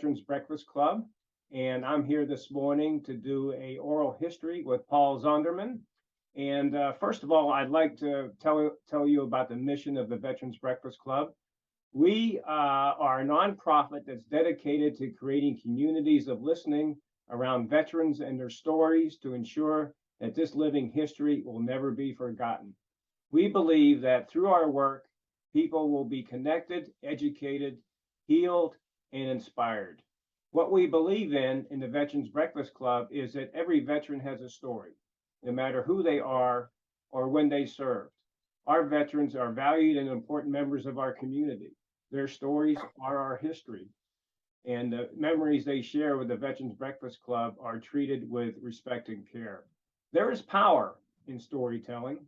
Veterans Breakfast Club, and I'm here this morning to do a oral history with Paul Zonderman. And first of all, I'd like to tell you about the mission of the Veterans Breakfast Club. We are a nonprofit that's dedicated to creating communities of listening around veterans and their stories to ensure that this living history will never be forgotten. We believe that through our work, people will be connected, educated, healed, and inspired. What we believe in the Veterans Breakfast Club is that every veteran has a story, no matter who they are or when they served. Our veterans are valued and important members of our community. Their stories are our history, and the memories they share with the Veterans Breakfast Club are treated with respect and care. There is power in storytelling.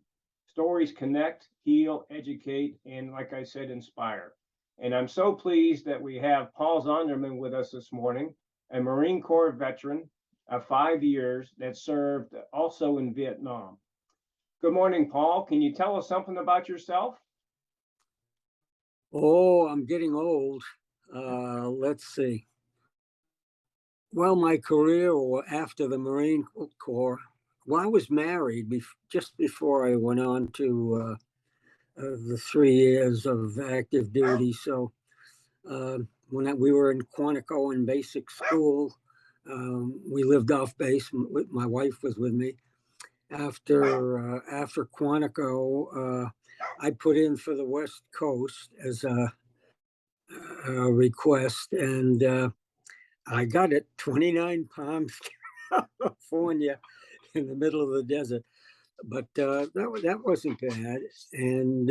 Stories connect, heal, educate, and like I said, inspire. And I'm so pleased that we have Paul Zonderman with us this morning, a Marine Corps veteran of 5 years that served also in Vietnam. Good morning, Paul. Can you tell us something about yourself? Oh, I'm getting old. Let's see. Well, my career after the Marine Corps, well, I was married just before I went on to the 3 years of active duty. So when we were in Quantico in basic school, we lived off base. My wife was with me. After Quantico, I put in for the West Coast as a request, and I got it, 29 Palms, California, in the middle of the desert. But that wasn't bad. And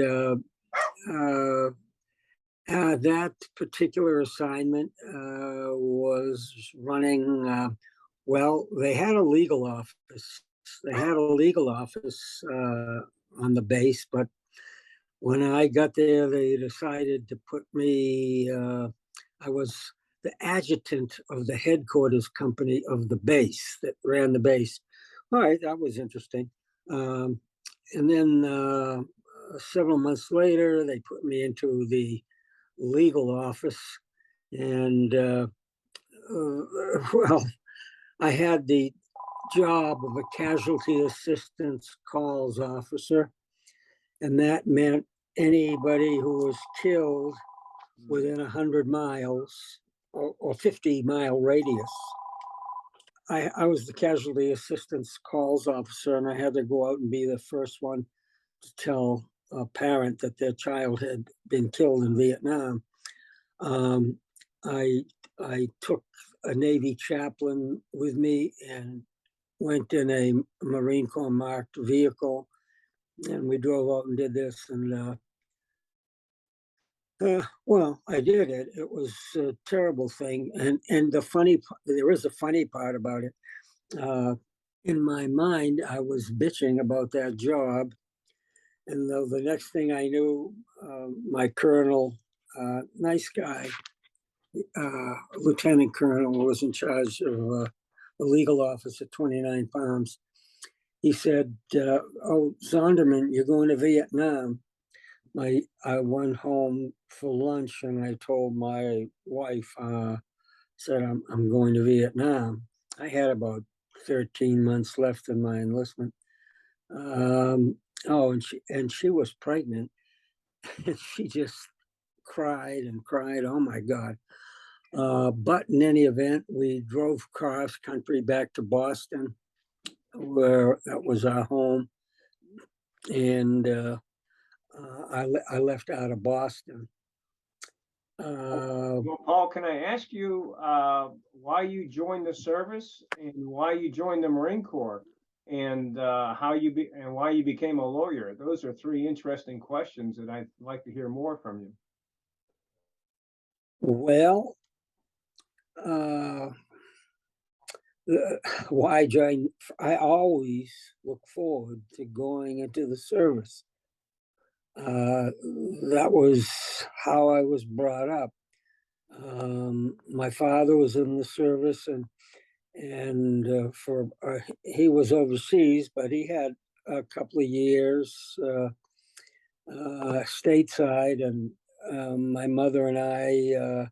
that particular assignment was running, well, they had a legal office. They had a legal office on the base, but when I got there, they decided to put me, I was the adjutant of the headquarters company of the base that ran the base. All right, that was interesting. And then several months later, they put me into the legal office. And, well, I had the job of a casualty assistance calls officer. And that meant anybody who was killed within 100 miles or 50-mile radius. I was the casualty assistance calls officer, and I had to go out and be the first one to tell a parent that their child had been killed in Vietnam. I took a Navy chaplain with me and went in a Marine Corps marked vehicle, and we drove out and did this. And well, I did it. It was a terrible thing. And there is a funny part about it. In my mind, I was bitching about that job. And the next thing I knew, my colonel, nice guy, lieutenant colonel, who was in charge of the legal office at 29 Palms. He said, oh, Zonderman, you're going to Vietnam. I went home for lunch and I told my wife, said, I'm going to Vietnam. I had about 13 months left in my enlistment. And she was pregnant. And she just cried and cried. Oh my God. But in any event, we drove cross country back to Boston, where that was our home. And I left out of Boston. Well, Paul, can I ask you why you joined the service and why you joined the Marine Corps, and why you became a lawyer? Those are three interesting questions that I'd like to hear more from you. Well, why join? I always look forward to going into the service. That was how I was brought up. My father was in the service, and he was overseas, but he had a couple of years stateside, and my mother and I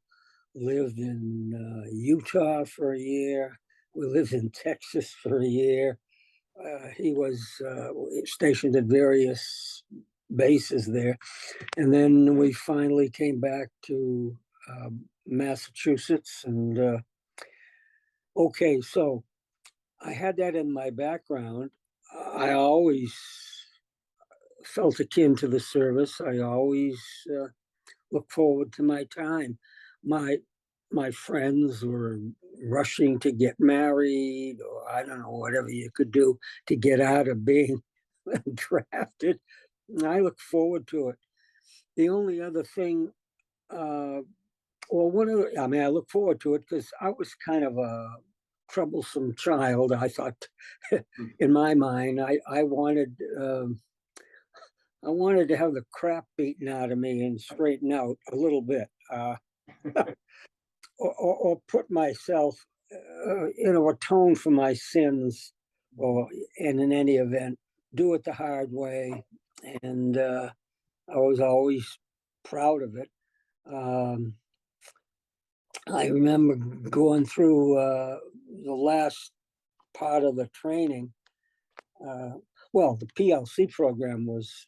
lived in Utah for a year. We lived in Texas for a year. He was stationed at various bases there. And then we finally came back to Massachusetts. And okay, so I had that in my background. I always felt akin to the service. I always look forward to my time. My my friends were rushing to get married, or I don't know, whatever you could do to get out of being drafted. And I look forward to it. The only other thing, I mean, I look forward to it because I was kind of a troublesome child. I thought, in my mind, I wanted to have the crap beaten out of me and straighten out a little bit, or put myself, atone for my sins, and in any event, do it the hard way. And I was always proud of it. I remember going through the last part of the training. Well, the PLC program was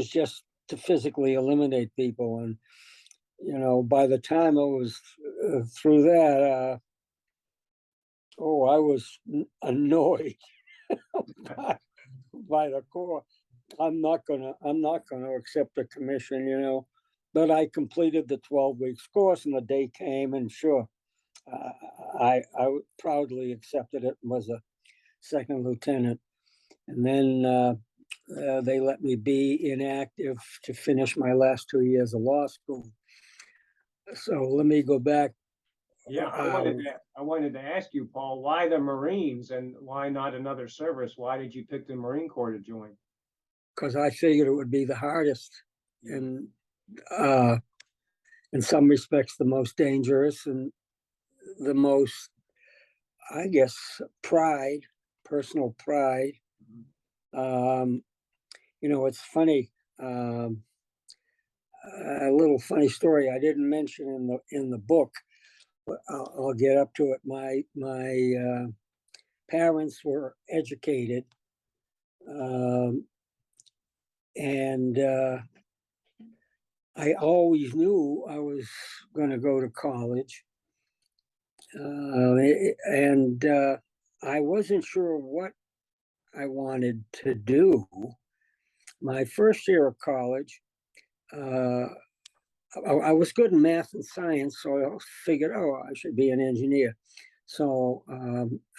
just to physically eliminate people, and by the time I was through that, I was annoyed by the Corps. I'm not gonna accept a commission, but I completed the 12 weeks course, and the day came, and sure, I proudly accepted it and was a second lieutenant. And then they let me be inactive to finish my last 2 years of law school. So let me go back. Yeah, I wanted to ask you, Paul, why the Marines and why not another service? Why did you pick the Marine Corps to join? Because I figured it would be the hardest, and in some respects the most dangerous, and the most, I guess, personal pride. It's funny. A little funny story I didn't mention in the book. But I'll get up to it. My parents were educated, and I always knew I was going to go to college, and I wasn't sure what I wanted to do. My first year of college, I was good in math and science, so I figured, I should be an engineer. So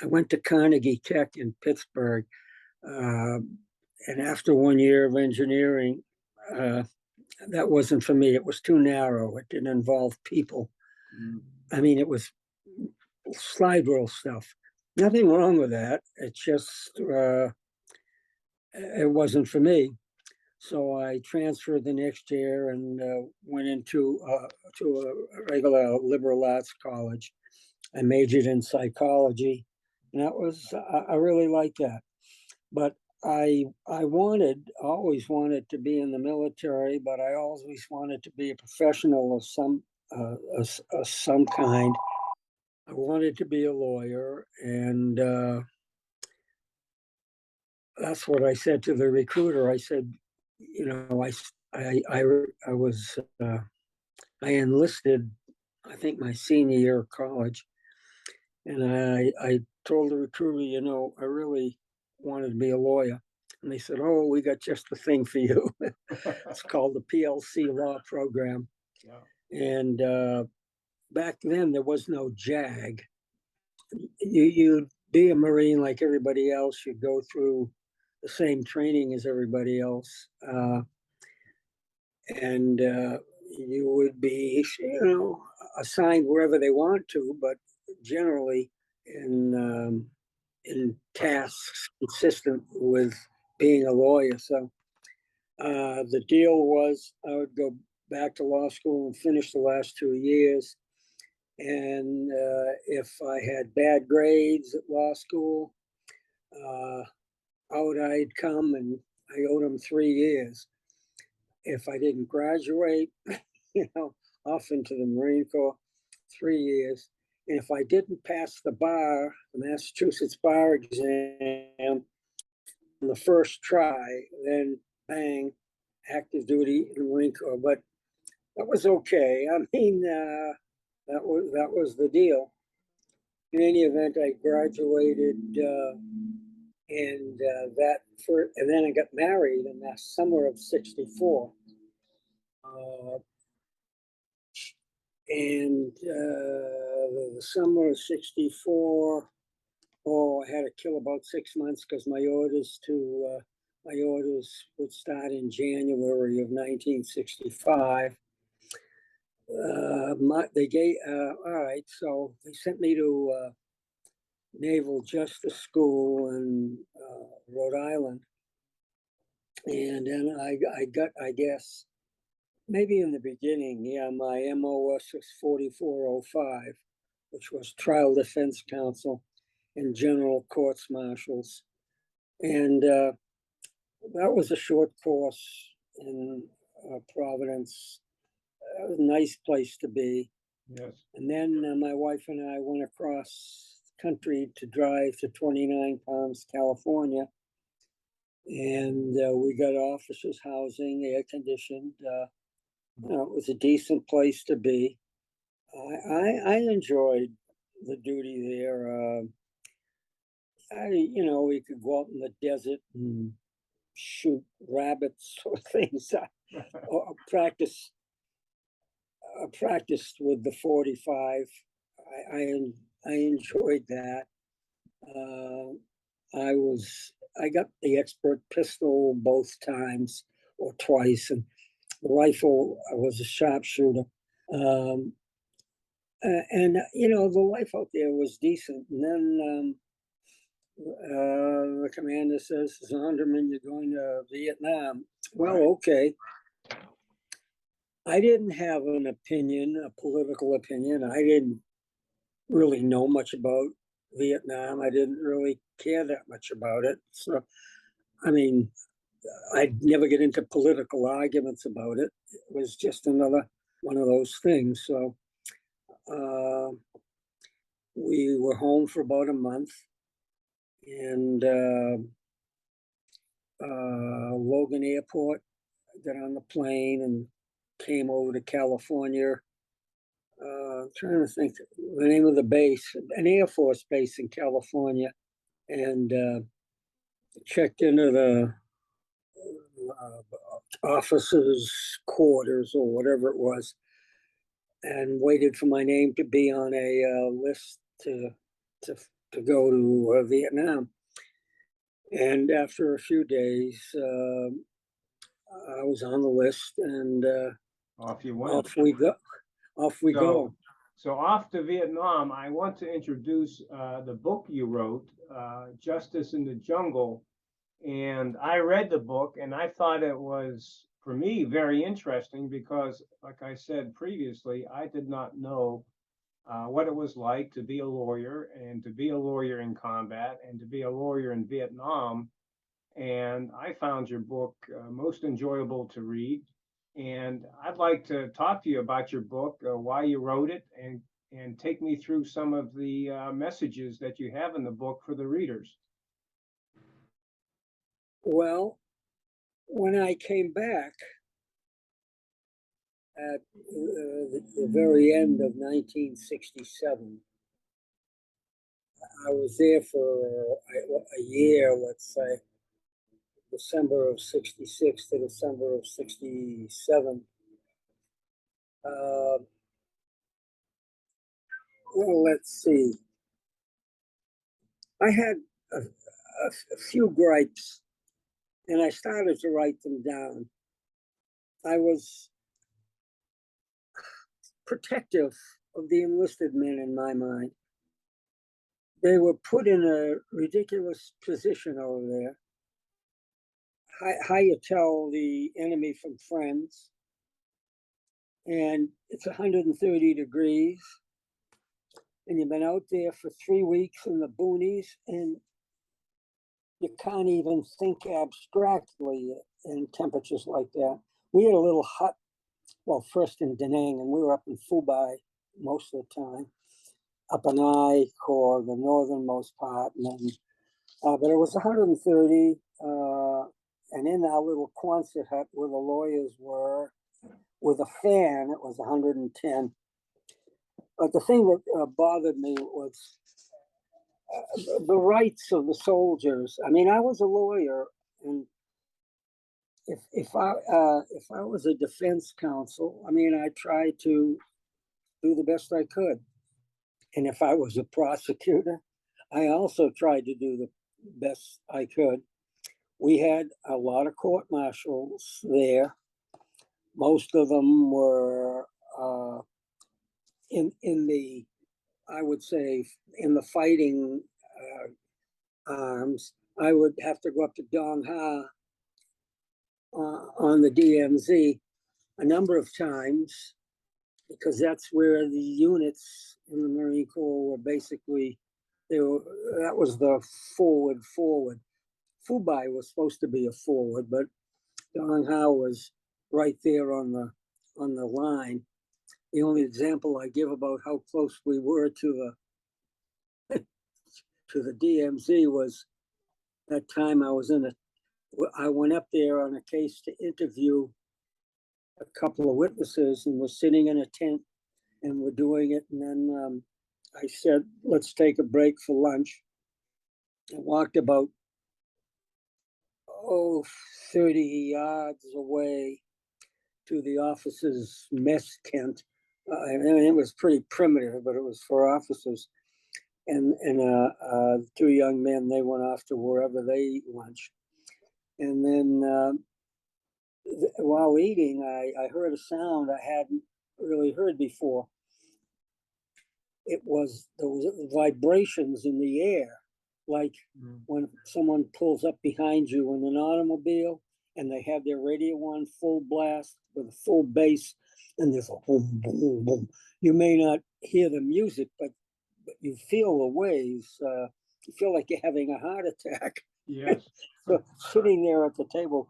I went to Carnegie Tech in Pittsburgh, and after 1 year of engineering, that wasn't for me. It was too narrow. It didn't involve people. I mean, it was slide rule stuff. Nothing wrong with that. It just it wasn't for me. So I transferred the next year and went into to a regular liberal arts college. I majored in psychology, and I really liked that. But I always wanted to be in the military, but I always wanted to be a professional of some kind. I wanted to be a lawyer, and that's what I said to the recruiter. I said, I was I enlisted, I think, my senior year of college, and I told the recruiter, I really wanted to be a lawyer. And they said, "Oh, we got just the thing for you." It's called the PLC law program. Yeah. And back then there was no JAG. You'd be a Marine like everybody else. You'd go through the same training as everybody else. And you would be, assigned wherever they want to, but generally in tasks consistent with being a lawyer. So the deal was I would go back to law school and finish the last 2 years. And if I had bad grades at law school, out I'd come, and I owed them 3 years. If I didn't graduate, you know, off into the Marine Corps, 3 years. And if I didn't pass the Massachusetts bar exam on the first try, then bang, active duty in the Marine Corps. But that was okay. I mean, that was the deal. In any event, I graduated, and then I got married in the summer of '64. And the summer of '64, I had to kill about 6 months because my orders would start in January of 1965. All right, so they sent me to Naval Justice School in Rhode Island, and then I got, I guess, maybe in the beginning, yeah, my MOS was 4405, which was Trial Defense Counsel and General Courts Martials. And that was a short course in Providence. It was a nice place to be. Yes. And then my wife and I went across the country to drive to 29 Palms, California. And we got officers' housing, air conditioned. It was a decent place to be. I enjoyed the duty there. We could go out in the desert and shoot rabbits or things. Or practiced with the 45. I enjoyed that. I got the expert pistol both times or twice, and the rifle, I was a sharpshooter. And the life out there was decent. And then the commander says, Zonderman, you're going to Vietnam. Well, okay. I didn't have an opinion, a political opinion. I didn't really know much about Vietnam. I didn't really care that much about it. So, I mean, I'd never get into political arguments about it. It was just another one of those things. So we were home for about a month, and Logan Airport, got on the plane and came over to California. Trying to think the name of the base, an Air Force base in California, and checked into the officers' quarters or whatever it was, and waited for my name to be on a list to go to Vietnam. And after a few days, I was on the list, and off you went. Off we go. Off we go. So off to Vietnam. I want to introduce the book you wrote, Justice in the Jungle. And I read the book, and I thought it was, for me, very interesting because, like I said previously, I did not know what it was like to be a lawyer, and to be a lawyer in combat, and to be a lawyer in Vietnam. And I found your book most enjoyable to read. And I'd like to talk to you about your book, why you wrote it, and take me through some of the messages that you have in the book for the readers. Well, when I came back at the very end of 1967, I was there for a year, let's say, December of '66 to December of '67. Well, let's see. I had a few gripes, and I started to write them down. I was protective of the enlisted men in my mind. They were put in a ridiculous position over there. How you tell the enemy from friends, and it's 130 degrees, and you've been out there for 3 weeks in the boonies, and you can't even think abstractly in temperatures like that. We had a little hut well, first in Da Nang, and we were up in Phu most of the time, up in I Corps, the northernmost part, and then, but it was 130, and in our little Quonset hut where the lawyers were, with a fan, it was 110. But the thing that bothered me was the rights of the soldiers. I mean, I was a lawyer, and if I was a defense counsel, I mean, I tried to do the best I could. And if I was a prosecutor, I also tried to do the best I could. We had a lot of court martials there. Most of them were in the, I would say, in the fighting arms. I would have to go up to Dong Ha on the DMZ a number of times, because that's where the units in the Marine Corps were basically, that was the forward. Phu Bai was supposed to be a forward, but Dong Ha was right there on the line. The only example I give about how close we were to the DMZ was that time I went up there on a case to interview a couple of witnesses, and was sitting in a tent, and we're doing it. And then I said, let's take a break for lunch. I walked about 30 yards away to the officers' mess tent. I mean, it was pretty primitive, but it was for officers. And two young men, they went off to wherever they eat lunch. And then while eating, I heard a sound I hadn't really heard before. There was vibrations in the air, like when someone pulls up behind you in an automobile and they have their radio on full blast with a full bass, and there's a boom, boom, boom. You may not hear the music, but you feel the waves. You feel like you're having a heart attack. Yes. So sitting there at the table,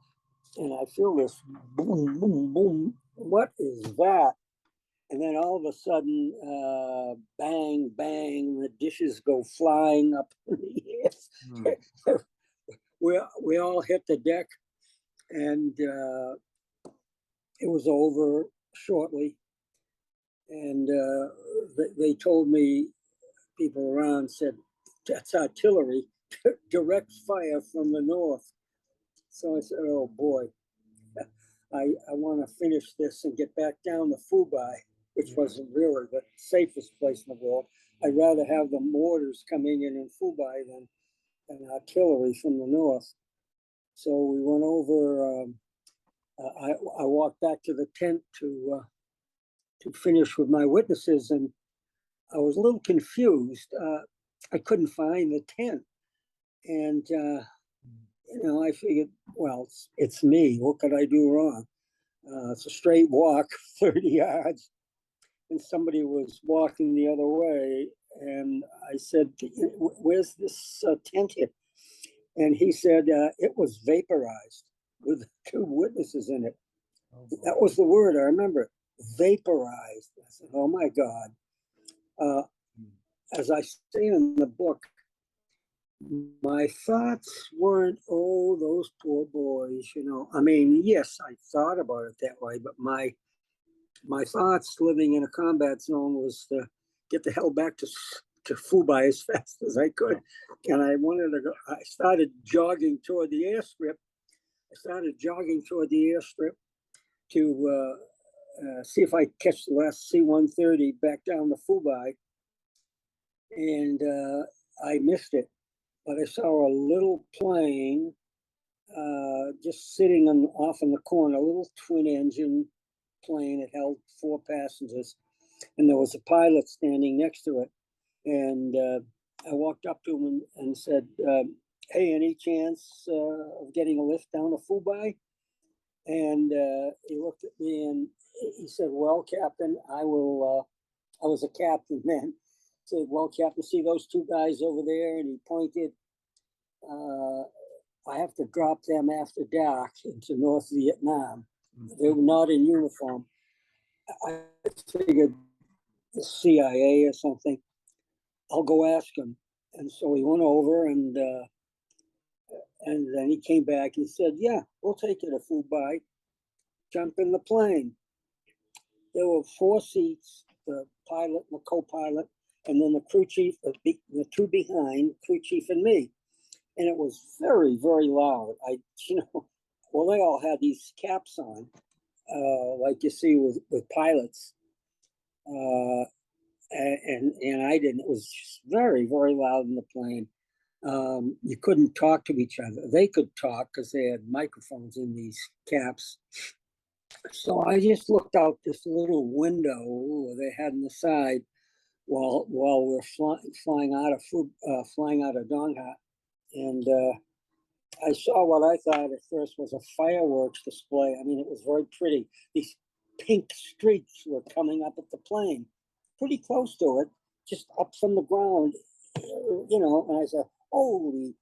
and I feel this boom, boom, boom. What is that? And then all of a sudden, bang, bang, the dishes go flying up in the air. We all hit the deck, and it was over shortly. And they told me, people around said, that's artillery, direct fire from the north. So I said, oh boy, I want to finish this and get back down to Phu Bai, which wasn't really the safest place in the world. I'd rather have the mortars coming in Phu Bai than artillery from the north. So we went over. I walked back to the tent to finish with my witnesses, and I was a little confused. I couldn't find the tent, and I figured, well, it's me. What could I do wrong? It's a straight walk, 30 yards, and somebody was walking the other way. And I said, where's this tent here? And he said, it was vaporized with two witnesses in it. That was the word, I remember, vaporized. I said, oh my God. As I say in the book, my thoughts weren't, oh, those poor boys, I mean, yes, I thought about it that way, but my thoughts living in a combat zone was to get the hell back to Phu Bai as fast as I could. And I started jogging toward the airstrip. To see if I catch the last C-130 back down to Phu Bai. And I missed it. But I saw a little plane just sitting off in the corner, a little twin engine plane. It held 4 passengers, and there was a pilot standing next to it. And I walked up to him and said, hey, any chance of getting a lift down to Phu Bai? And he looked at me and he said, well, Captain, I was a captain then. Said, well, Captain, see those 2 guys over there? And he pointed. I have to drop them after dark into North Vietnam. They were not in uniform. I figured the CIA or something. I'll go ask him. And so he went over and then he came back and said, yeah, we'll take you to Fubai. Jump in the plane. There were 4 seats, the pilot and the co-pilot, and then the crew chief, the 2 behind, crew chief and me. And it was very, very loud. Well, they all had these caps on, like you see with pilots. And I didn't. It was just very, very loud in the plane. You couldn't talk to each other. They could talk because they had microphones in these caps. So I just looked out this little window they had on the side while we're flying out of Dongha, and I saw what I thought at first was a fireworks display. I mean, it was very pretty. These pink streaks were coming up at the plane, pretty close to it, just up from the ground, and I said, holy,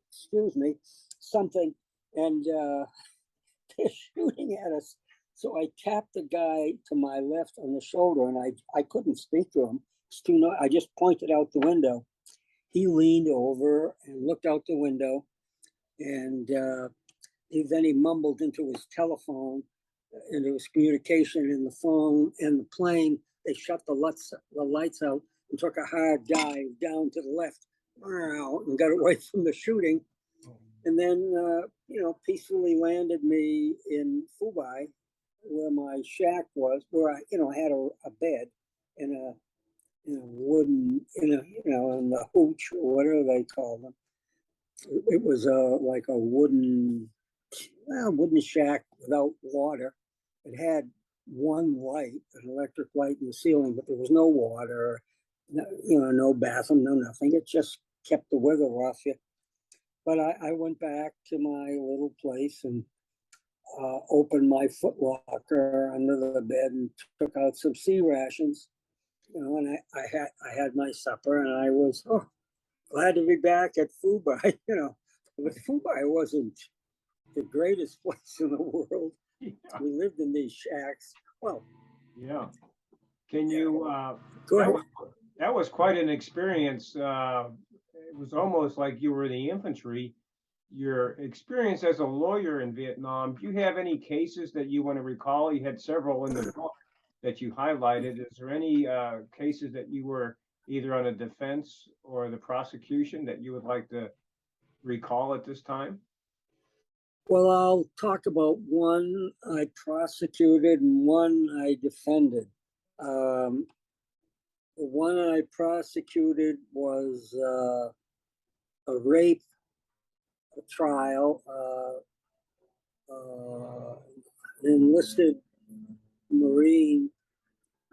excuse me, something. And they're shooting at us. So I tapped the guy to my left on the shoulder, and I couldn't speak to him. It's too noisy. I just pointed out the window. He leaned over and looked out the window, and then he mumbled into his telephone, into his communication in the phone and the plane. They shut the lights out and took a hard dive down to the left and got away from the shooting. And then, peacefully landed me in Fubai, where my shack was, where I had a bed in a wooden, in the hooch or whatever they call them. It was like a wooden shack without water. It had one light, an electric light in the ceiling, but there was no water, no bathroom, no nothing. It just kept the weather off you. But I went back to my little place and opened my footlocker under the bed and took out some sea rations, and I had my supper, and I was glad to be back at Fubai, But Fubai wasn't the greatest place in the world. Yeah. We lived in these shacks. Well, yeah. Can you, go ahead. That was quite an experience. It was almost like you were in the infantry. Your experience as a lawyer in Vietnam, do you have any cases that you want to recall? You had several in the book that you highlighted. Is there any cases that you were either on the defense or the prosecution that you would like to recall at this time? Well, I'll talk about one I prosecuted and one I defended. The one I prosecuted was a rape trial, enlisted Marine.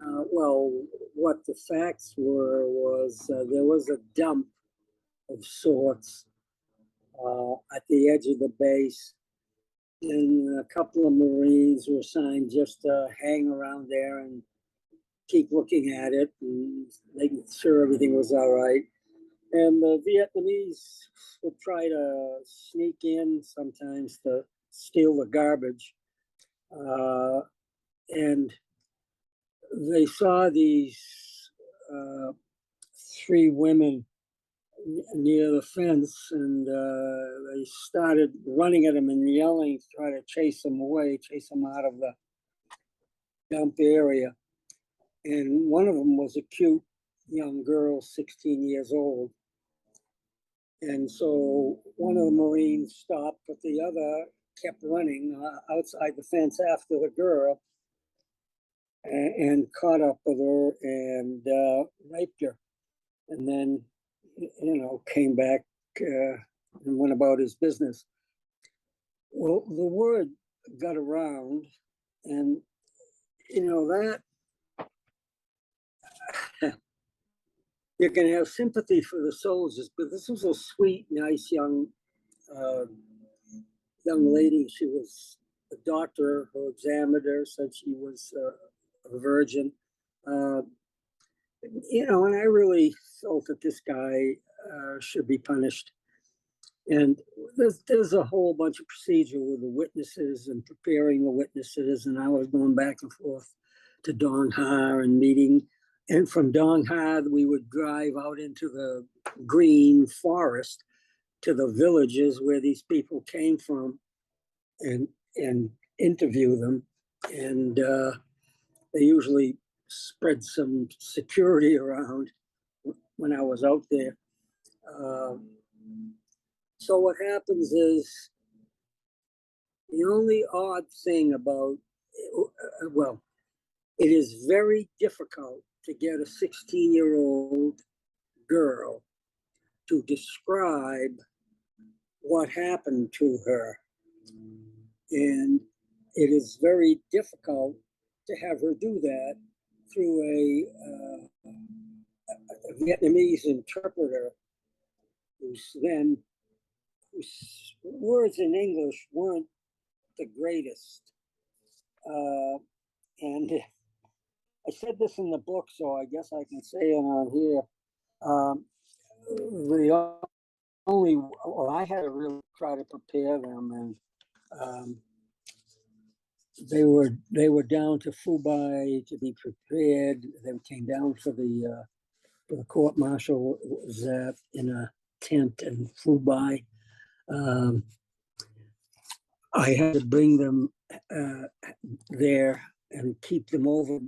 Well, what the facts were was there was a dump of sorts at the edge of the base, and a couple of Marines were assigned just to hang around there and keep looking at it and making sure everything was all right. And the Vietnamese would try to sneak in sometimes to steal the garbage. And they saw these 3 women near the fence, and they started running at them and yelling to try to chase them away, chase them out of the dump area. And one of them was a cute young girl, 16 years old. And so one of the Marines stopped, but the other kept running outside the fence after the girl and caught up with her and raped her. And then, came back and went about his business. Well, the word got around, and, that you can have sympathy for the soldiers, but this was a sweet, nice young lady. She was a doctor who examined her, said she was a virgin. And I really felt that this guy should be punished. And there's a whole bunch of procedure with the witnesses and preparing the witnesses, and I was going back and forth to Dong Ha and meeting. And from Dong Ha, we would drive out into the green forest to the villages where these people came from and interview them. And they usually spread some security around when I was out there. So what happens is, the only odd thing about, well, it is very difficult to get a 16-year-old girl to describe what happened to her. And it is very difficult to have her do that through a Vietnamese interpreter whose words in English weren't the greatest. And I said this in the book, so I guess I can say it on here. The only, well, I had to really try to prepare them, and they were down to Fubai to be prepared. They came down for the court martial was in a tent in Fubai. I had to bring them there and keep them over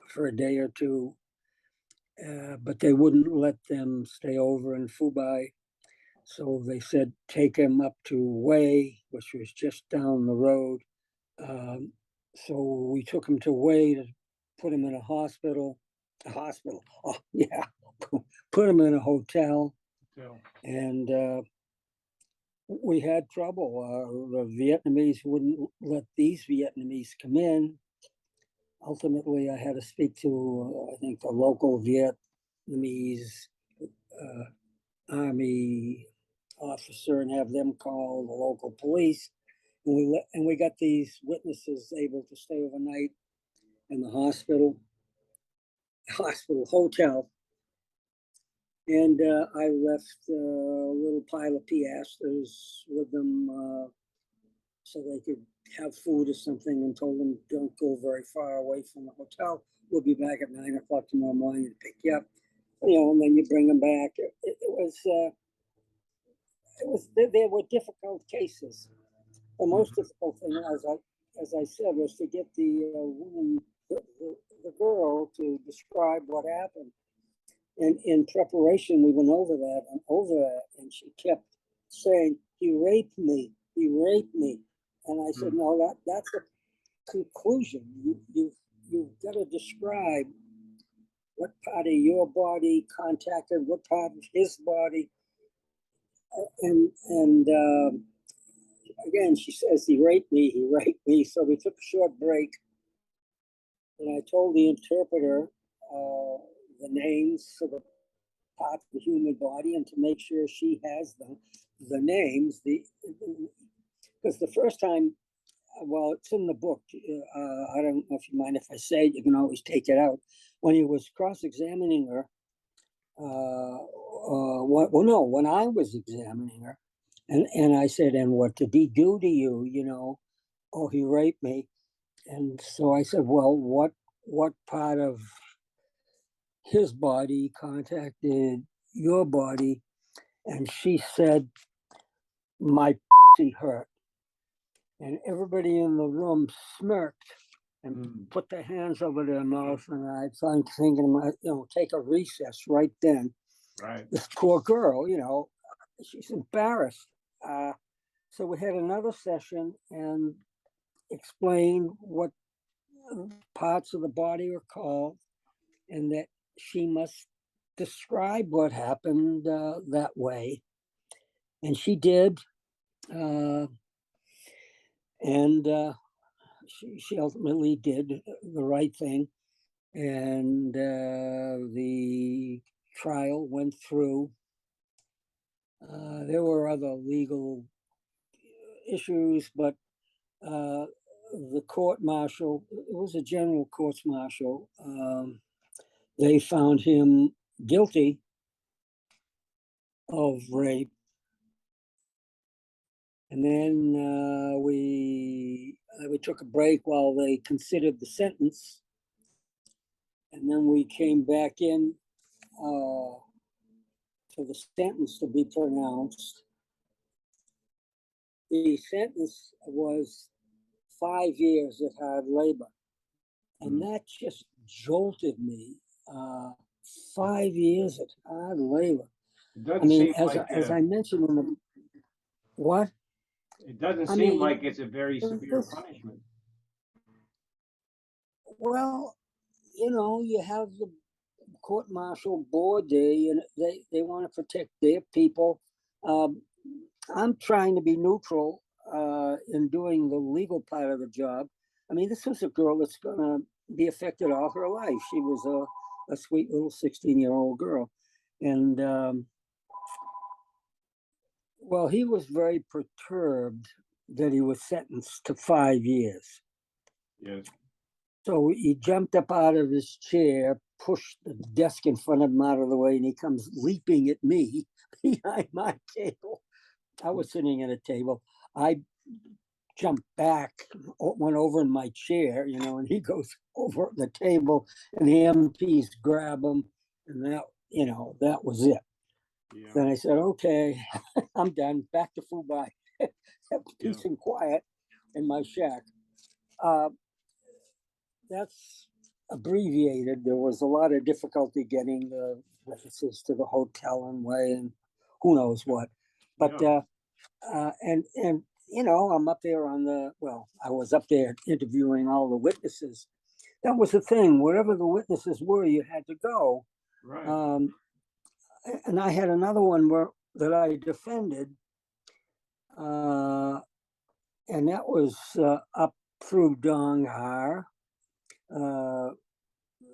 for a day or two, but they wouldn't let them stay over in Fubai. So they said, take him up to Wei, which was just down the road. So we took him to Wei to put him in a hospital. Oh, yeah. Put him in a hotel. And we had trouble. The Vietnamese wouldn't let these Vietnamese come in. Ultimately, I had to speak to, I think, the local Vietnamese army officer and have them call the local police. And we got these witnesses able to stay overnight in the hotel. And I left a little pile of piastres with them so they could have food or something, and told them, don't go very far away from the hotel. We'll be back at 9 o'clock tomorrow morning to pick you up. And then you bring them back. There were difficult cases. The most difficult thing, as I said, was to get the woman, the girl, to describe what happened. And in preparation, we went over that, and she kept saying, he raped me. And I said, no, that's a conclusion. You've got to describe what part of your body contacted what part of his body. And again, she says, he raped me. So we took a short break, and I told the interpreter the names for the parts of the human body, and to make sure she has the names. Because the first time, well, it's in the book. I don't know if you mind if I say it. You can always take it out. When he was cross-examining her, when I was examining her, and I said, and what did he do to you? Oh, he raped me. And so I said, well, what part of his body contacted your body? And she said, my pussy hurt. And everybody in the room smirked and put their hands over their mouth. And I started thinking, take a recess right then. Right. This poor girl, she's embarrassed. So we had another session and explained what parts of the body are called, and that she must describe what happened that way. And she did. And she ultimately did the right thing. And the trial went through. There were other legal issues, but the court martial, it was a general courts martial. They found him guilty of rape. And then we took a break while they considered the sentence. And then we came back in for the sentence to be pronounced. The sentence was 5 years at hard labor. And that just jolted me. 5 years at hard labor. It I doesn't mean, seem like as I mentioned in the, what? it doesn't I seem mean, like it's a very severe this, punishment. well, you have the court martial board day, and they want to protect their people. I'm trying to be neutral in doing the legal part of the job. I mean, this was a girl that's going to be affected all her life. She was a sweet little 16-year-old girl. And, well, he was very perturbed that he was sentenced to 5 years. Yes. So he jumped up out of his chair, pushed the desk in front of him out of the way, and he comes leaping at me behind my table. I was sitting at a table. I jumped back, went over in my chair, and he goes over the table, and the MPs grab him, and that was it. Yeah. Then I said, okay, I'm done. Back to Fubai. Peace and quiet in my shack. That's abbreviated. There was a lot of difficulty getting the witnesses to the hotel and way, and who knows what. But and I'm up there I was up there interviewing all the witnesses. That was the thing. Wherever the witnesses were, you had to go. Right. And I had another one that I defended, and that was up through Dong Har.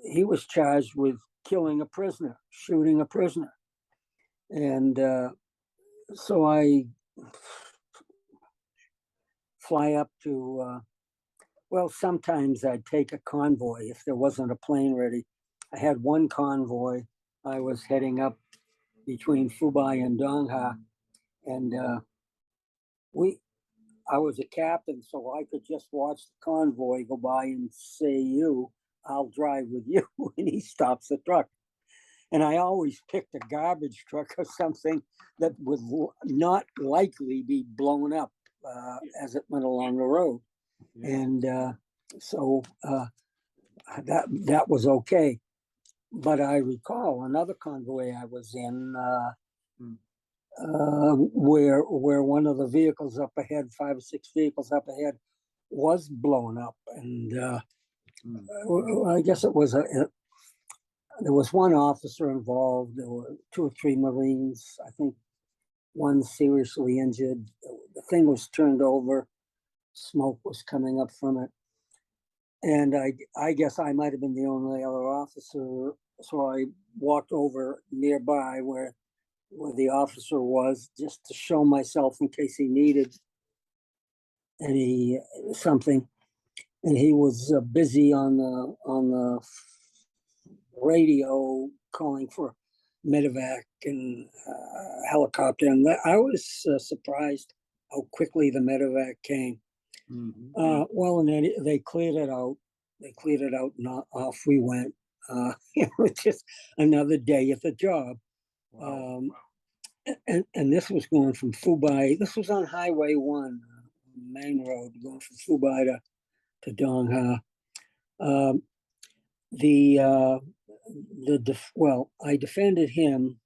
He was charged with killing a prisoner, shooting a prisoner. And so I fly up to, sometimes I'd take a convoy if there wasn't a plane ready. I had one convoy. I was heading up between Fubai and Dongha. And I was a captain, so I could just watch the convoy go by and say, I'll drive with you. And he stops the truck. And I always picked a garbage truck or something that would not likely be blown up as it went along the road. Yeah. And so that was okay. But I recall another convoy I was in where one of the vehicles up ahead, 5 or 6 vehicles up ahead, was blown up. And I guess it was there was one officer involved. There were 2 or 3 Marines. I think one seriously injured. The thing was turned over. Smoke was coming up from it. And I guess I might have been the only other officer. So I walked over nearby where the officer was, just to show myself in case he needed something. And he was busy on the radio calling for medevac and helicopter. And I was surprised how quickly the medevac came. Well, and then they cleared it out. And off we went. It was just another day at the job. Wow. And this was going from Fubai. This was on Highway 1, main road, going from Fubai to Dongha. I defended him.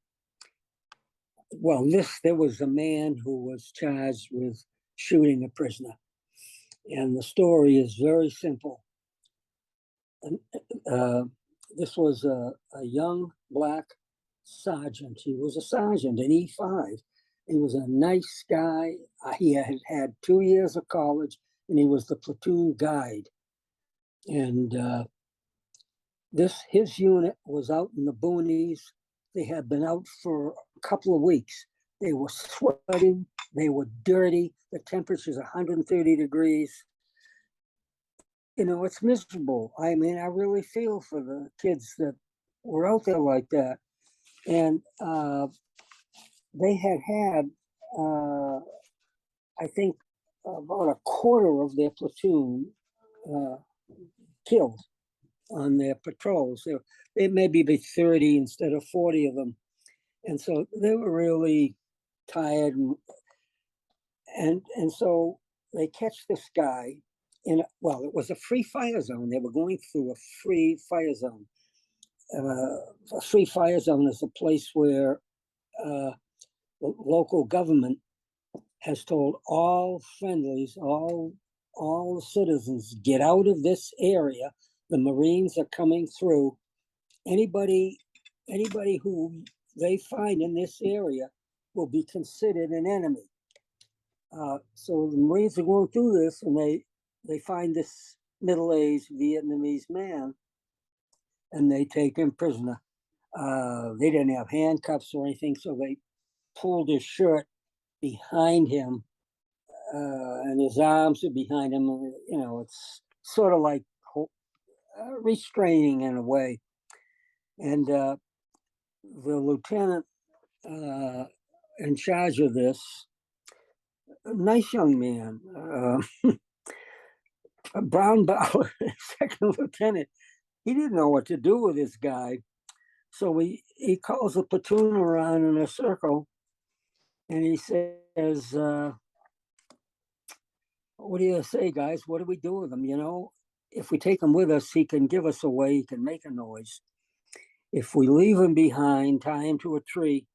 Well, there was a man who was charged with shooting a prisoner. And the story is very simple. This was a young black sergeant. He was a sergeant in E5. He was a nice guy. He had 2 years of college, and he was the platoon guide. And his unit was out in the boonies. They had been out for a couple of weeks. They were sweating. They were dirty. The temperature's 130 degrees. It's miserable. I mean, I really feel for the kids that were out there like that. And they had, I think, about a quarter of their platoon killed. on their patrols. It maybe be 30 instead of 40 of them. And so they were really tired. And so they catch this guy well, it was a free fire zone. They were going through a free fire zone. A free fire zone is a place where the local government has told all friendlies, all the citizens, get out of this area. The Marines are coming through. Anybody who they find in this area will be considered an enemy. So the Marines are going through this, and they find this middle-aged Vietnamese man, and they take him prisoner. They didn't have handcuffs or anything, so they pulled his shirt behind him, and his arms are behind him. You know, it's sort of like restraining in a way. And the lieutenant in charge of this, a nice young man, Brown Bauer, second lieutenant, he didn't know what to do with this guy. So he calls the platoon around in a circle, and he says, what do you say, guys? What do we do with him? You know, if we take him with us, he can give us away, he can make a noise. If we leave him behind, tie him to a tree,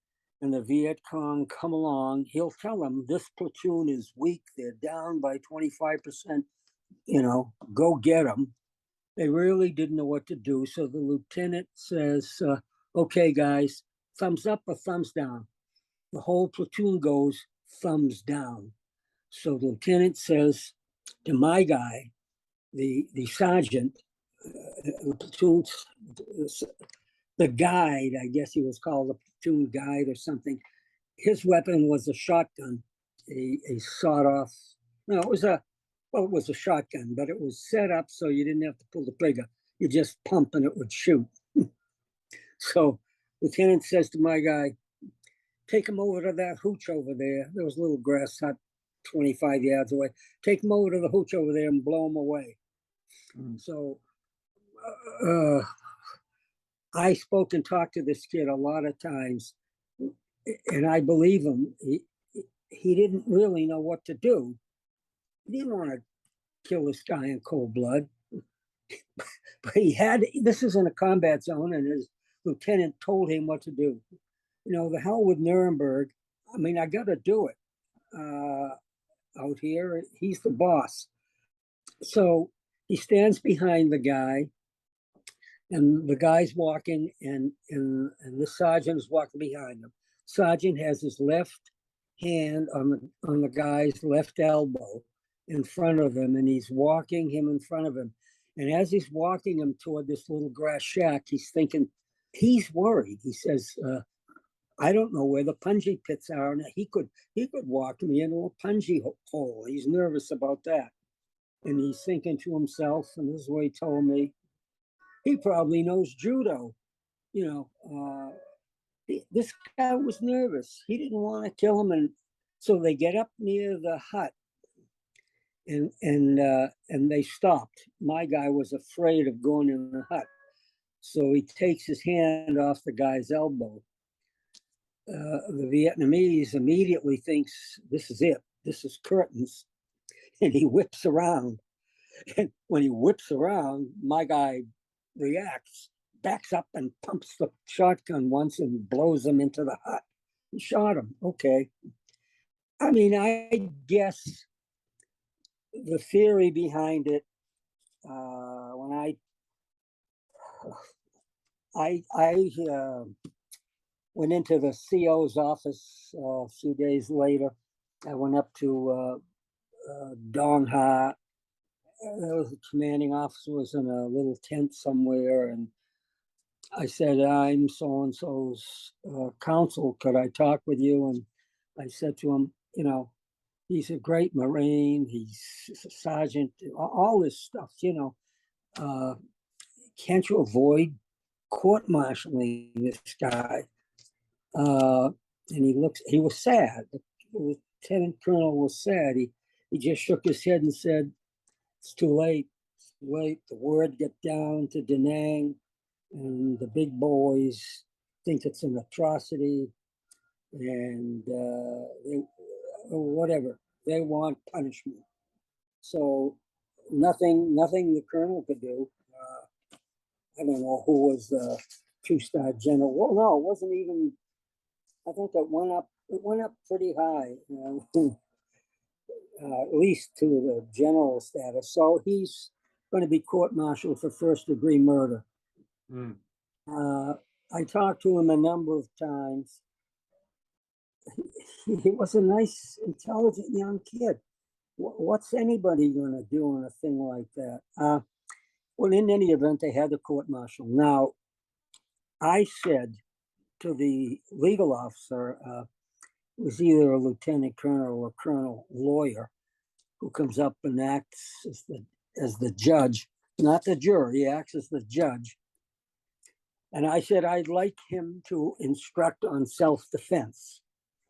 and the Viet Cong come along, he'll tell them this platoon is weak, they're down by 25%, you know, go get them. They really didn't know what to do. So the lieutenant says, okay, guys, thumbs up or thumbs down? The whole platoon goes thumbs down. So the lieutenant says to my guy, the sergeant, the platoon, the guide, I guess he was called the platoon guide or something. His weapon was a shotgun, a sawed-off. No, it was a shotgun, but it was set up so you didn't have to pull the trigger. You just pump and it would shoot. So lieutenant says to my guy, take him over to that hooch over there. There was a little grass hut 25 yards away. Take him over to the hooch over there and blow him away. So I spoke and talked to this kid a lot of times, and I believe him. He didn't really know what to do. He didn't want to kill this guy in cold blood. But this is in a combat zone, and his lieutenant told him what to do. You know, the hell with Nuremberg. I mean, I got to do it out here. He's the boss. So he stands behind the guy, and the guy's walking, and the sergeant is walking behind him. Sergeant has his left hand on the guy's left elbow in front of him, and he's walking him in front of him. And as he's walking him toward this little grass shack, he's thinking, he's worried. He says, I don't know where the punji pits are, and he could walk me into a punji hole. He's nervous about that. And he's thinking to himself, and this is what he told me, he probably knows judo. You know, this guy was nervous. He didn't want to kill him. And so they get up near the hut, and they stopped. My guy was afraid of going in the hut. So he takes his hand off the guy's elbow. The Vietnamese immediately thinks, this is it. This is curtains. And he whips around. And when he whips around, my guy reacts, backs up and pumps the shotgun once and blows him into the hut. He shot him. Okay. I mean, I guess the theory behind it, when I went into the CO's office a few days later. I went up to Dong Ha. There was a commanding officer was in a little tent somewhere, and I said, I'm so-and-so's counsel. Could I talk with you? And I said to him, you know, he's a great Marine. He's a sergeant, all this stuff, you know. Can't you avoid court-martialing this guy? And he was sad. The lieutenant colonel was sad. He just shook his head and said, it's too late. wait the word get down to Da Nang, and the big boys think it's an atrocity, and whatever, they want punishment. So nothing the colonel could do. I don't know who was the two-star general. Well, no, it wasn't even. I think it went up. It went up pretty high, at least to the general status. So he's going to be court-martialed for first-degree murder. Mm. I talked to him a number of times. He was a nice, intelligent young kid. What's anybody going to do in a thing like that? Well, in any event, they had the court martial. Now, I said to the legal officer, it was either a lieutenant colonel or colonel lawyer, who comes up and acts as the judge, not the juror. He acts as the judge. And I said, I'd like him to instruct on self-defense.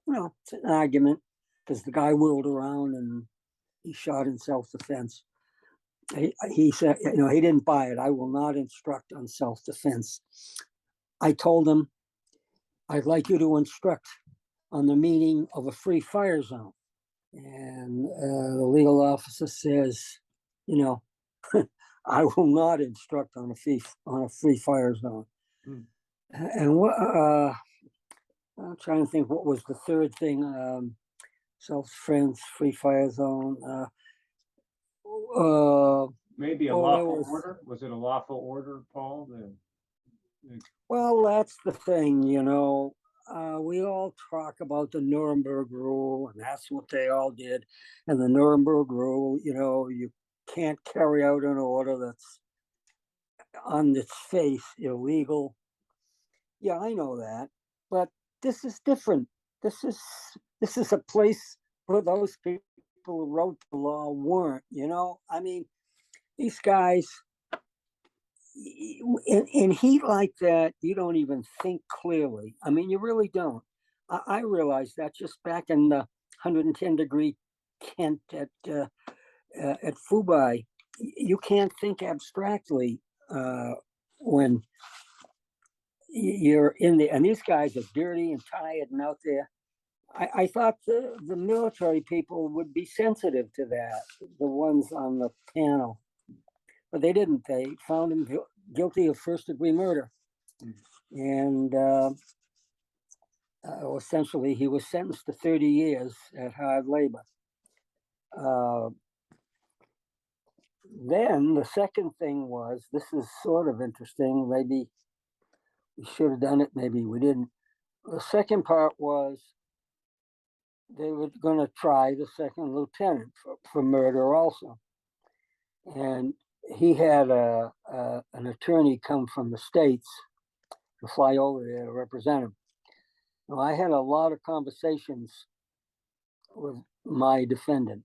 It's an argument because the guy whirled around and he shot in self-defense. He said, he didn't buy it. I will not instruct on self-defense. I told him, I'd like you to instruct on the meaning of a free fire zone. And the legal officer says, I will not instruct on a free fire zone. Mm. And I'm trying to think what was the third thing. Self-defense, free fire zone. Maybe a lawful order. Was it a lawful order, Paul? Well, that's the thing, we all talk about the Nuremberg Rule, and that's what they all did. And the Nuremberg Rule, you can't carry out an order that's on its face illegal. Yeah, I know that, but this is different. This is a place where those people who wrote the law weren't. I mean, these guys. In heat like that, you don't even think clearly. I mean, you really don't. I realized that just back in the 110-degree Kent at Fubai. You can't think abstractly when you're in there. And these guys are dirty and tired and out there. I thought the military people would be sensitive to that, the ones on the panel. But they didn't. They found him guilty of first-degree murder. And essentially, he was sentenced to 30 years at hard labor. Then the second thing was, this is sort of interesting. Maybe we should have done it. Maybe we didn't. The second part was they were going to try the second lieutenant for murder also. And he had an attorney come from the States to fly over there to represent him. Now, I had a lot of conversations with my defendant,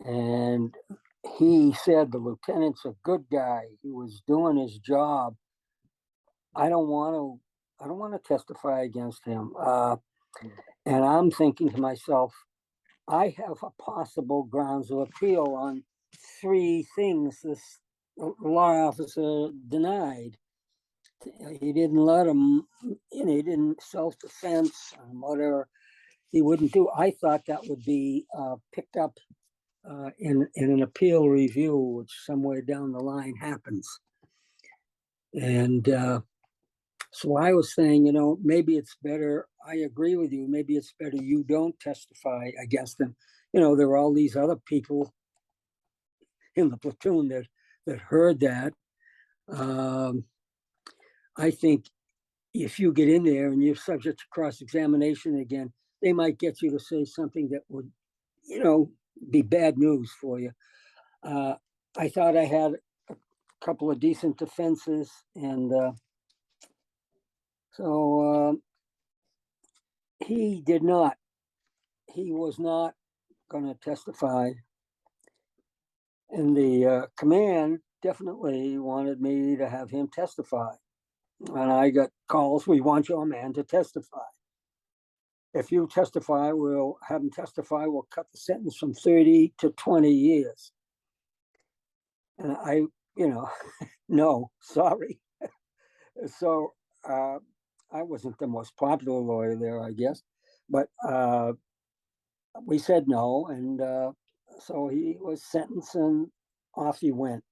and he said the lieutenant's a good guy. He was doing his job. I don't want to testify against him. And I'm thinking to myself, I have a possible grounds of appeal on 3 things this law officer denied. He didn't let him, he didn't self-defense and whatever he wouldn't do. I thought that would be picked up in an appeal review, which somewhere down the line happens. And so I was saying, maybe it's better, I agree with you, maybe it's better you don't testify against him. There are all these other people in the platoon that heard that. I think if you get in there and you're subject to cross-examination again, they might get you to say something that would, be bad news for you. I thought I had a couple of decent defenses, and so he did not. He was not going to testify. And the command definitely wanted me to have him testify. And I got calls, we want your man to testify. If you testify, we'll have him testify, we'll cut the sentence from 30 to 20 years. And no, sorry. So I wasn't the most popular lawyer there, I guess, but we said no, and so he was sentenced, and off he went.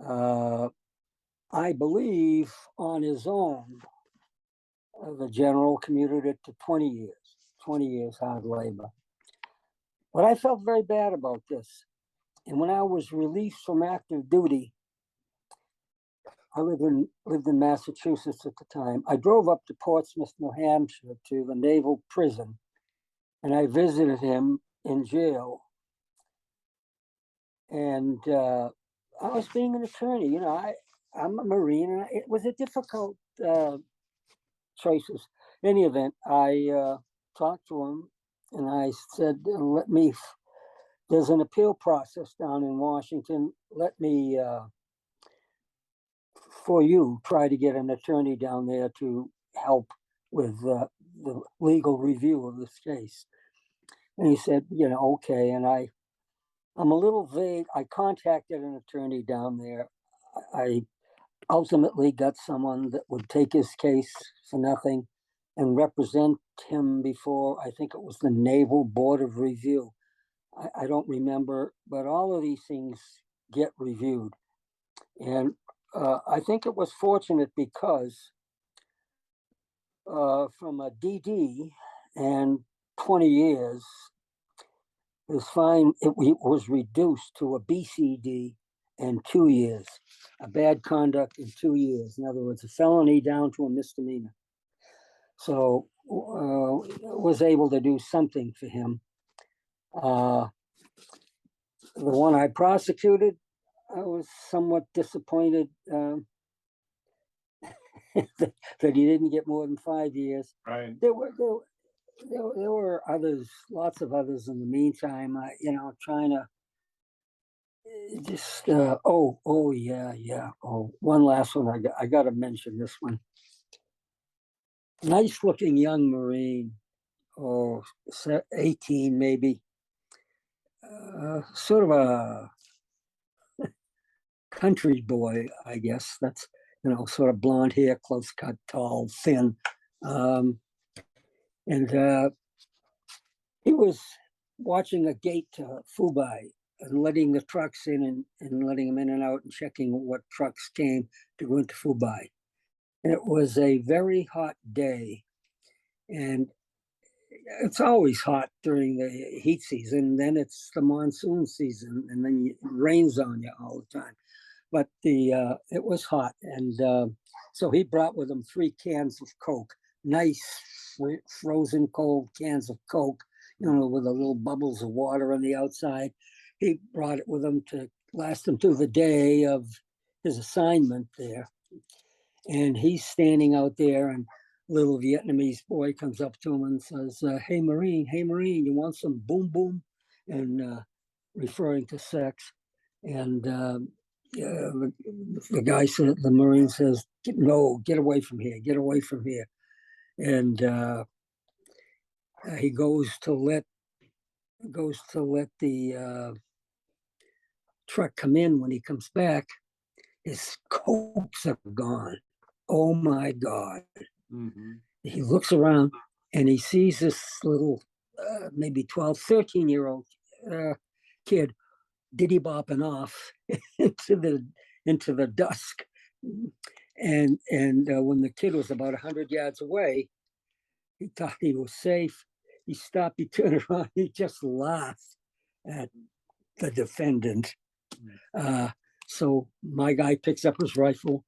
Uh, I believe on his own, the general commuted it to 20 years hard labor. But I felt very bad about this. And when I was released from active duty, I lived in Massachusetts at the time. I drove up to Portsmouth, New Hampshire, to the naval prison, and I visited him in jail. And I was being an attorney. I'm a Marine, and it was a difficult choices. In any event, I talked to him, and I said, "Let me. There's an appeal process down in Washington. Let me." For you, try to get an attorney down there to help with the legal review of this case. And he said, okay. And I'm a little vague. I contacted an attorney down there. I ultimately got someone that would take his case for nothing and represent him before, I think it was the Naval Board of Review. I don't remember, but all of these things get reviewed. And I think it was fortunate because from a DD and 20 years, his fine it was reduced to a BCD and 2 years, a bad conduct in 2 years. In other words, a felony down to a misdemeanor. So was able to do something for him. The one I prosecuted, I was somewhat disappointed that he didn't get more than 5 years. Right. There were others, lots of others in the meantime. Trying to just one last one. I got to mention this one. Nice looking young Marine, 18 maybe. Sort of a country boy, I guess. That's sort of blonde hair, close cut, tall, thin. And he was watching a gate to Fubai and letting the trucks in and letting them in and out and checking what trucks came to go into Fubai. And it was a very hot day. And it's always hot during the heat season. Then it's the monsoon season, and then it rains on you all the time. But it was hot, and so he brought with him 3 cans of Coke, nice frozen cold cans of Coke, with the little bubbles of water on the outside. He brought it with him to last him through the day of his assignment there. And he's standing out there, and little Vietnamese boy comes up to him and says, hey, Marine, you want some boom boom? And referring to sex. And the guy said, the Marine says, no, get away from here, get away from here. And he goes to let the truck come in. When he comes back, his Cokes are gone. Oh my God. Mm-hmm. He looks around and he sees this little maybe 12, 13-year-old kid diddy-bopping off into the dusk. And when the kid was about 100 yards away, he thought he was safe. He stopped, he turned around, he just laughed at the defendant. So my guy picks up his rifle,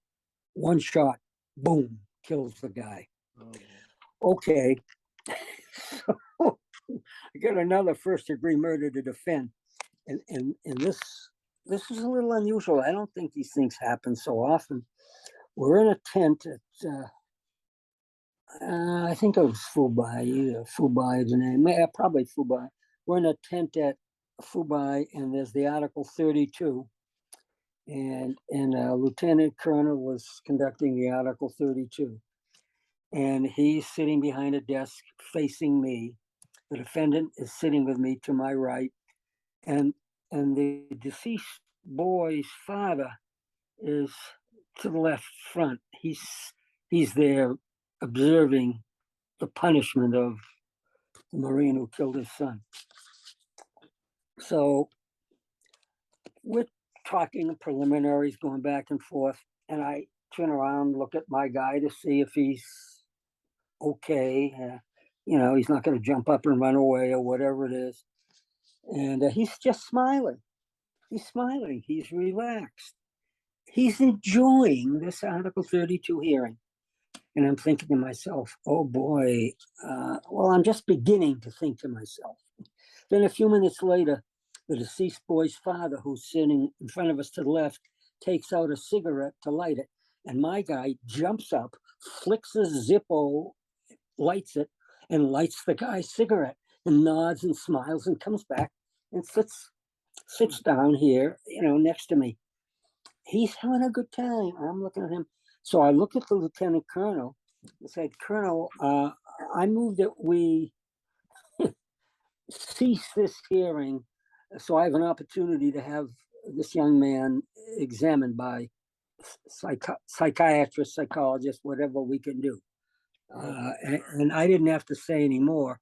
one shot, boom, kills the guy. Okay, so I got another first-degree murder to defend, and this is a little unusual. I don't think these things happen so often. We're in a tent at I think it was Fubai. Fubai is the name. Yeah, probably Fubai. We're in a tent at Fubai, and there's the Article 32, and a lieutenant colonel was conducting the Article 32, and he's sitting behind a desk facing me. The defendant is sitting with me to my right, and the deceased boy's father is to the left front. He's there observing the punishment of the Marine who killed his son. So we're talking preliminaries, going back and forth, and I turn around, look at my guy to see if he's okay. He's not going to jump up and run away or whatever it is. And he's just smiling. He's smiling. He's relaxed. He's enjoying this Article 32 hearing. And I'm thinking to myself, oh boy, well, I'm just beginning to think to myself. Then a few minutes later, the deceased boy's father, who's sitting in front of us to the left, takes out a cigarette to light it. And my guy jumps up, flicks his Zippo, lights it, and lights the guy's cigarette and nods and smiles and comes back and sits down here, next to me. He's having a good time. I'm looking at him. So I looked at the lieutenant colonel and said, Colonel, I move that we cease this hearing so I have an opportunity to have this young man examined by psychiatrist, psychologist, whatever we can do. And I didn't have to say any more.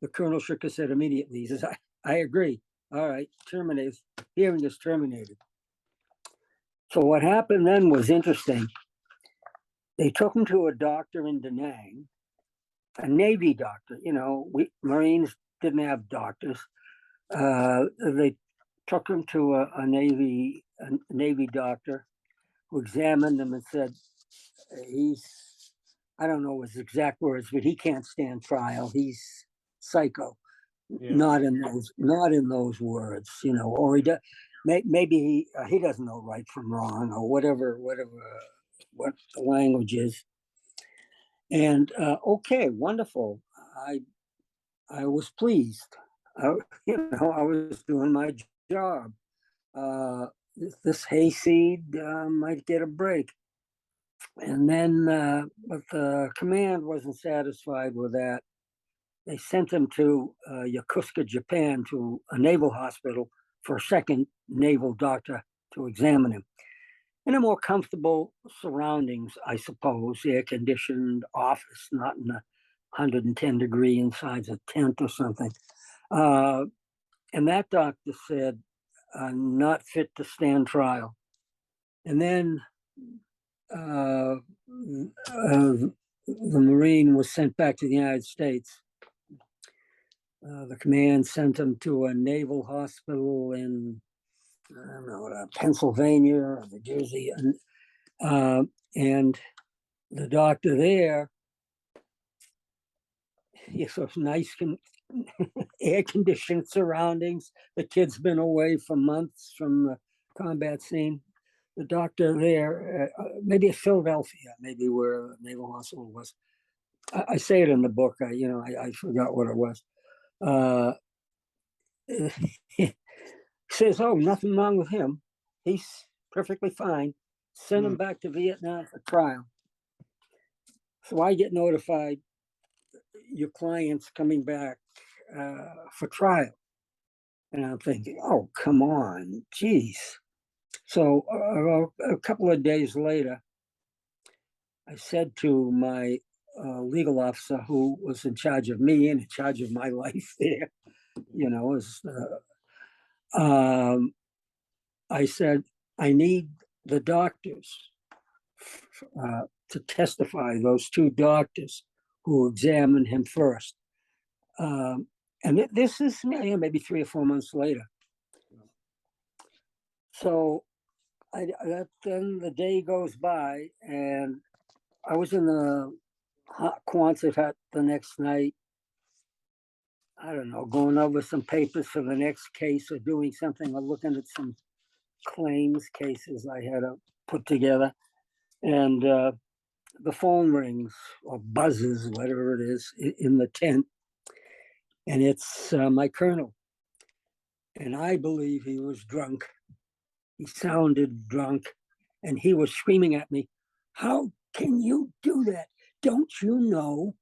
The colonel shook his head immediately. He says, I agree. All right, terminated. Hearing is terminated. So what happened then was interesting. They took him to a doctor in Da Nang, a Navy doctor. We Marines didn't have doctors. They took him to a Navy doctor who examined him and said, I don't know his exact words, but he can't stand trial. He's psycho. Yeah. Not in those words, or maybe he doesn't know right from wrong or whatever what the language is. And okay, wonderful. I was pleased. I was doing my job. This hayseed might get a break. And then, but the command wasn't satisfied with that. They sent him to Yokosuka, Japan, to a naval hospital for a second naval doctor to examine him. In a more comfortable surroundings, I suppose, air-conditioned office, not in a 110-degree inside a tent or something. And that doctor said, not fit to stand trial. And then the Marine was sent back to the United States. The command sent him to a naval hospital in, Pennsylvania or New Jersey. And the doctor there, so nice air-conditioned surroundings. The kid's been away for months from the combat scene. The doctor there, maybe at Philadelphia, maybe where the naval hospital was. I say it in the book. I forgot what it was. Says, oh, nothing wrong with him. He's perfectly fine. Send him back to Vietnam for trial. So I get notified, your client's coming back for trial. And I'm thinking, oh, come on, geez. So a couple of days later, I said to my legal officer, who was in charge of me and in charge of my life there, I said, I need the doctors to testify, those two doctors who examined him first. And this is maybe 3 or 4 months later. So then the day goes by, and I was in the Quonset hut the next night. I don't know, going over some papers for the next case or doing something or looking at some claims cases I had to put together. And the phone rings or buzzes, whatever it is, in the tent. And it's my colonel. And I believe he was drunk. He sounded drunk. And he was screaming at me, how can you do that? Don't you know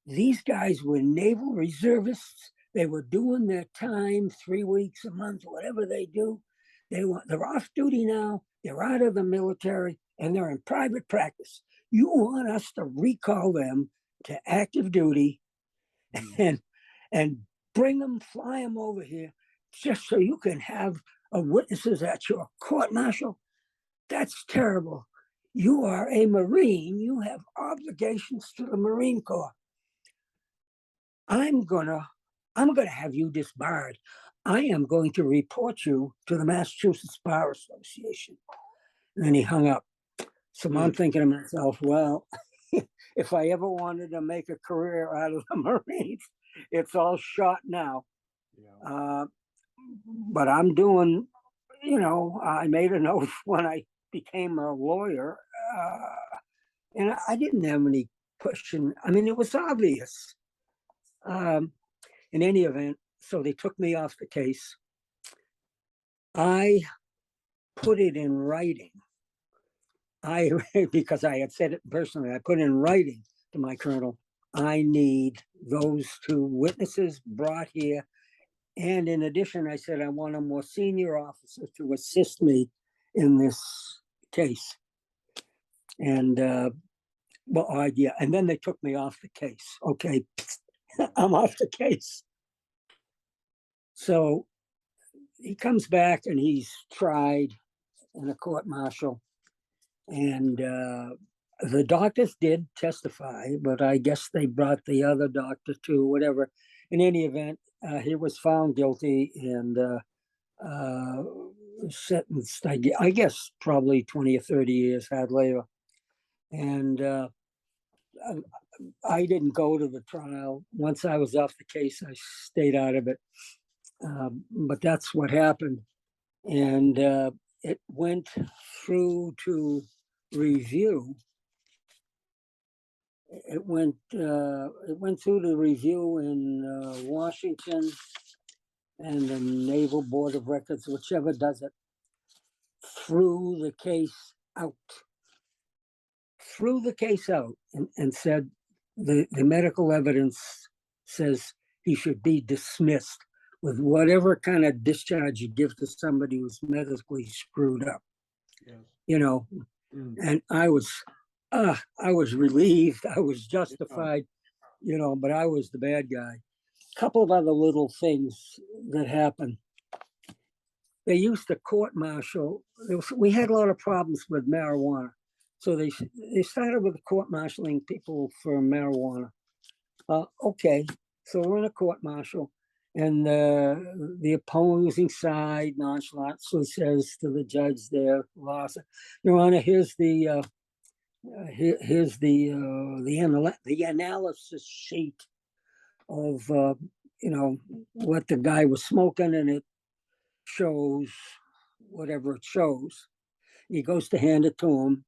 these guys were naval reservists? They were doing their time 3 weeks a month, whatever they do. they're off duty now. They're out of the military and they're in private practice. You want us to recall them to active duty and bring them, fly them over here just so you can have witnesses at your court martial? That's terrible. You are a Marine. You have obligations to the Marine Corps. I'm gonna have you disbarred. I am going to report you to the Massachusetts Bar Association. And then he hung up. So I'm thinking to myself, well, if I ever wanted to make a career out of the Marines, it's all shot now. Yeah. But I'm doing, I made a note when I became a lawyer, and I didn't have any question. I mean, it was obvious. In any event, so they took me off the case. I put it in writing. Because I had said it personally, I put in writing to my colonel, I need those two witnesses brought here. And in addition, I said, I want a more senior officer to assist me in this case. And, and then they took me off the case. Okay, I'm off the case. So he comes back and he's tried in a court martial. And the doctors did testify, but I guess they brought the other doctor too, whatever. In any event, he was found guilty and sentenced, I guess, probably 20 or 30 years hard labor. And I didn't go to the trial. Once I was off the case, I stayed out of it. But that's what happened. And it went through to review. It went through the review in Washington and the Naval Board of Records, whichever does it, threw the case out. And said the medical evidence says he should be dismissed with whatever kind of discharge you give to somebody who's medically screwed up. Yes. And I was relieved. I was justified, but I was the bad guy. A couple of other little things that happened. They used to court martial. We had a lot of problems with marijuana. So they started with court martialing people for marijuana. Okay, so we're in a court martial, and the opposing side nonchalantly says to the judge there, Your Honor, here's the analysis sheet of what the guy was smoking, and it shows whatever it shows. He goes to hand it to him.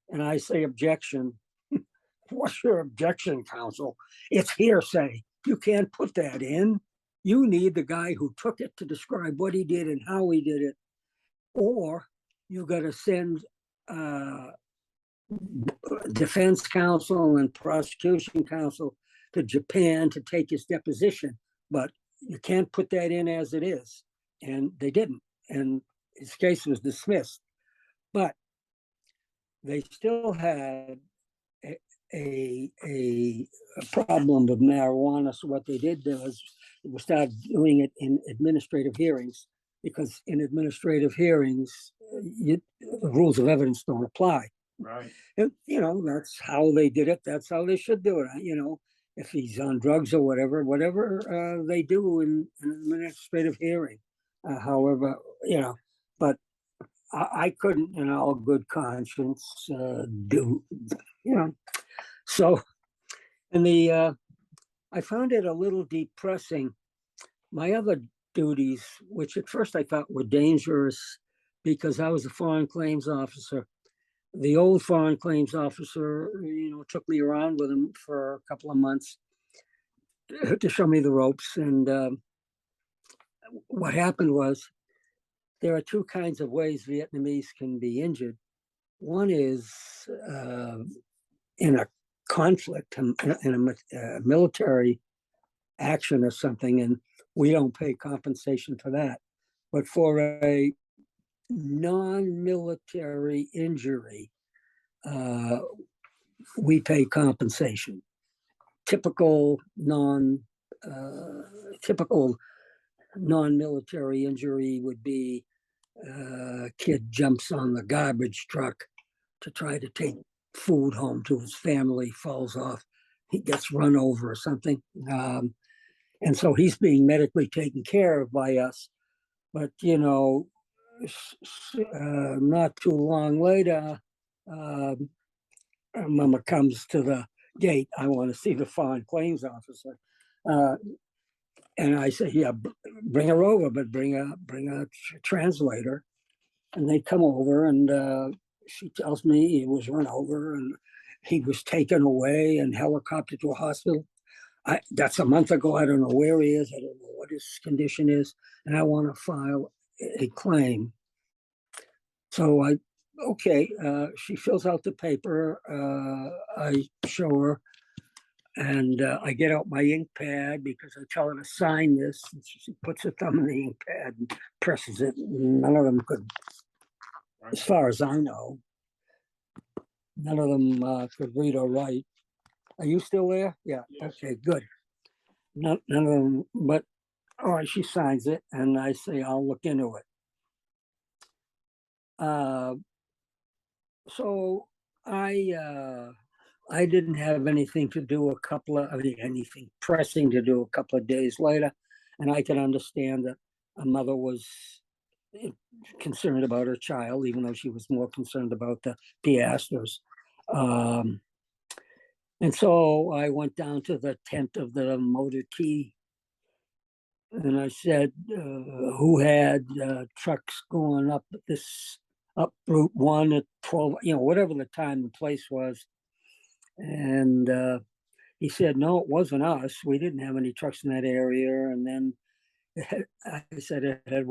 And I say, objection. What's your objection, counsel? It's hearsay. You can't put that in. You need the guy who took it to describe what he did and how he did it. Or you got to send defense counsel and prosecution counsel to Japan to take his deposition. But you can't put that in as it is. And they didn't. And his case was dismissed. But they still had a problem with marijuana. So what they did was we started doing it in administrative hearings, because in administrative hearings, the rules of evidence don't apply. Right. And, that's how they did it. That's how they should do it. If he's on drugs or whatever they do in an administrative hearing. However, but I couldn't, in all good conscience, do, So, and I found it a little depressing. My other duties, which at first I thought were dangerous because I was a foreign claims officer. The old foreign claims officer, took me around with him for a couple of months to show me the ropes. And what happened was, there are two kinds of ways Vietnamese can be injured. One is in a conflict, in a military action or something, and we don't pay compensation for that. But for a non-military injury, we pay compensation. Typical non-military injury would be a kid jumps on the garbage truck to try to take food home to his family, falls off, he gets run over or something. And so he's being medically taken care of by us. But, not too long later, Mama comes to the gate. I want to see the foreign claims officer. And I say, yeah, bring her over, but bring a translator. And they come over, and she tells me he was run over and he was taken away and helicoptered to a hospital. That's a month ago. I don't know where he is. I don't know what his condition is. And I want to file a claim. So okay, she fills out the paper. I show her, and I get out my ink pad because I tell her to sign this. And she puts her thumb in the ink pad and presses it. None of them could, as far as I know, none of them could read or write. Are you still there? Yeah. Yes. Okay, good. None of them, but all right, she signs it, and I say, I'll look into it. So I didn't have anything to do anything pressing to do a couple of days later. And I can understand that a mother was concerned about her child, even though she was more concerned about the piasters. And so I went down to the tent of the motor T, and I said, who had trucks going up Route 1 at 12, whatever the time and place was. And he said, no, it wasn't us. We didn't have any trucks in that area. And then I said, it had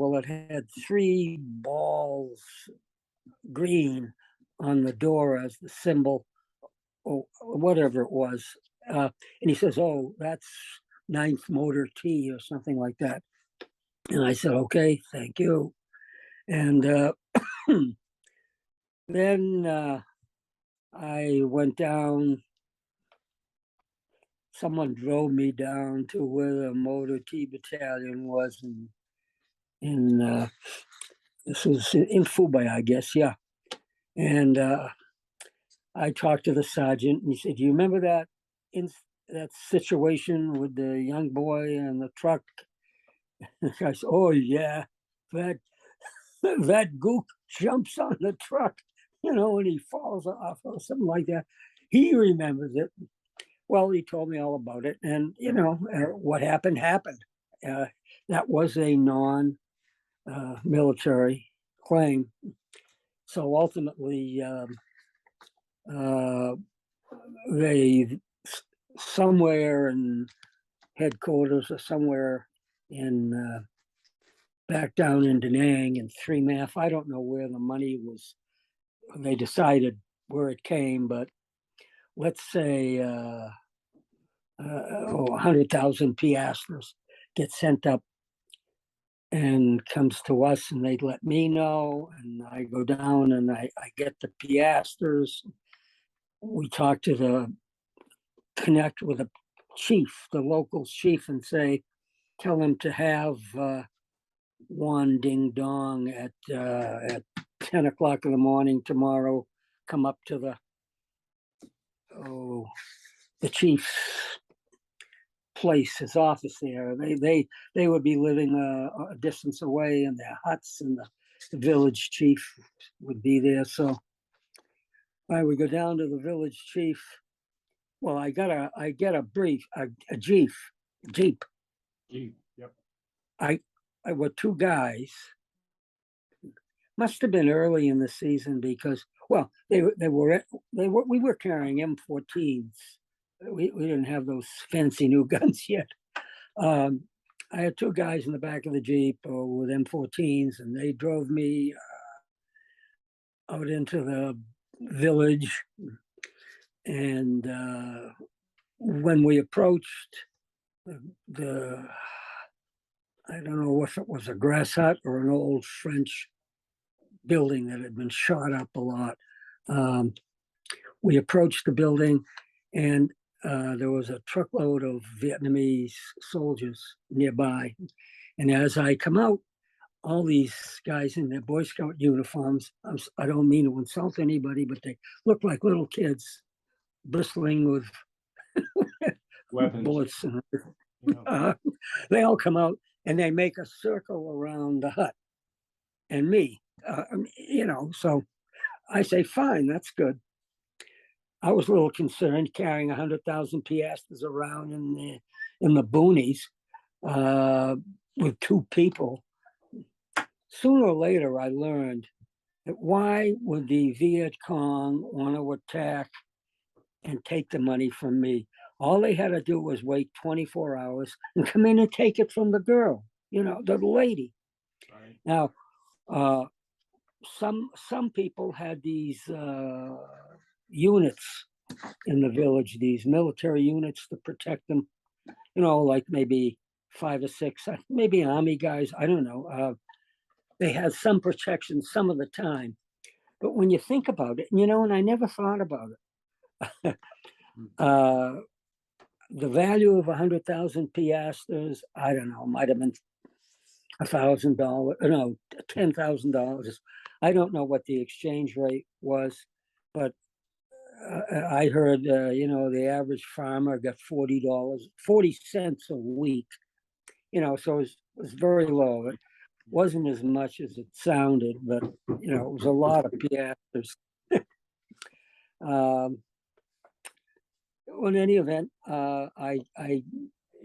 3 balls green on the door as the symbol, or whatever it was. And he says, oh, that's 9th Motor T or something like that. And I said, okay, thank you. And then I went down. Someone drove me down to where the Motor T battalion was in this was in Fubai, I guess, yeah. And I talked to the sergeant, and he said, "Do you remember that that situation with the young boy and the truck?" And I said, "Oh yeah, that gook jumps on the truck, and he falls off or something like that." He remembers it. Well, he told me all about it, and what happened happened. That was a non-military claim. So ultimately, they somewhere in headquarters or somewhere in back down in Da Nang and 3MAF. I don't know where the money was. They decided where it came, but let's say 100,000 piastres get sent up and comes to us, and they'd let me know, and I go down and I get the piastres. We connect with the chief, the local chief, and tell him to have one ding dong at 10 o'clock in the morning tomorrow, come up to the chief's place, his office there. They would be living a distance away in their huts, and the village chief would be there. So I would go down to the village chief. Well, I get a Jeep. Jeep, yep. I were 2 guys. Must have been early in the season because, well, we were carrying M14s. We didn't have those fancy new guns yet. I had 2 guys in the back of the Jeep with M14s, and they drove me out into the village. And when we approached I don't know if it was a grass hut or an old French building that had been shot up a lot. We approached the building, and there was a truckload of Vietnamese soldiers nearby. And as I come out, all these guys in their Boy Scout uniforms, I don't mean to insult anybody, but they look like little kids bristling with Weapons. bullets. And, Yeah. they all come out and they make a circle around the hut and me, so I say, fine, that's good. I was a little concerned carrying 100,000 piastres around in the boonies with two people. Sooner or later, I learned that why would the Viet Cong want to attack and take the money from me? All they had to do was wait 24 hours and come in and take it from the girl, the lady. Right. Now, some people had these units in the village, these military units to protect them, like maybe 5 or 6, maybe Army guys, I don't know. They had some protection some of the time. But when you think about it, and I never thought about it, the value of 100,000 piastres, I don't know, might have been $1,000, no, $10,000. I don't know what the exchange rate was, but I heard, the average farmer got $40 a week, so it was very low. It wasn't as much as it sounded, but, it was a lot of piastres. In any event,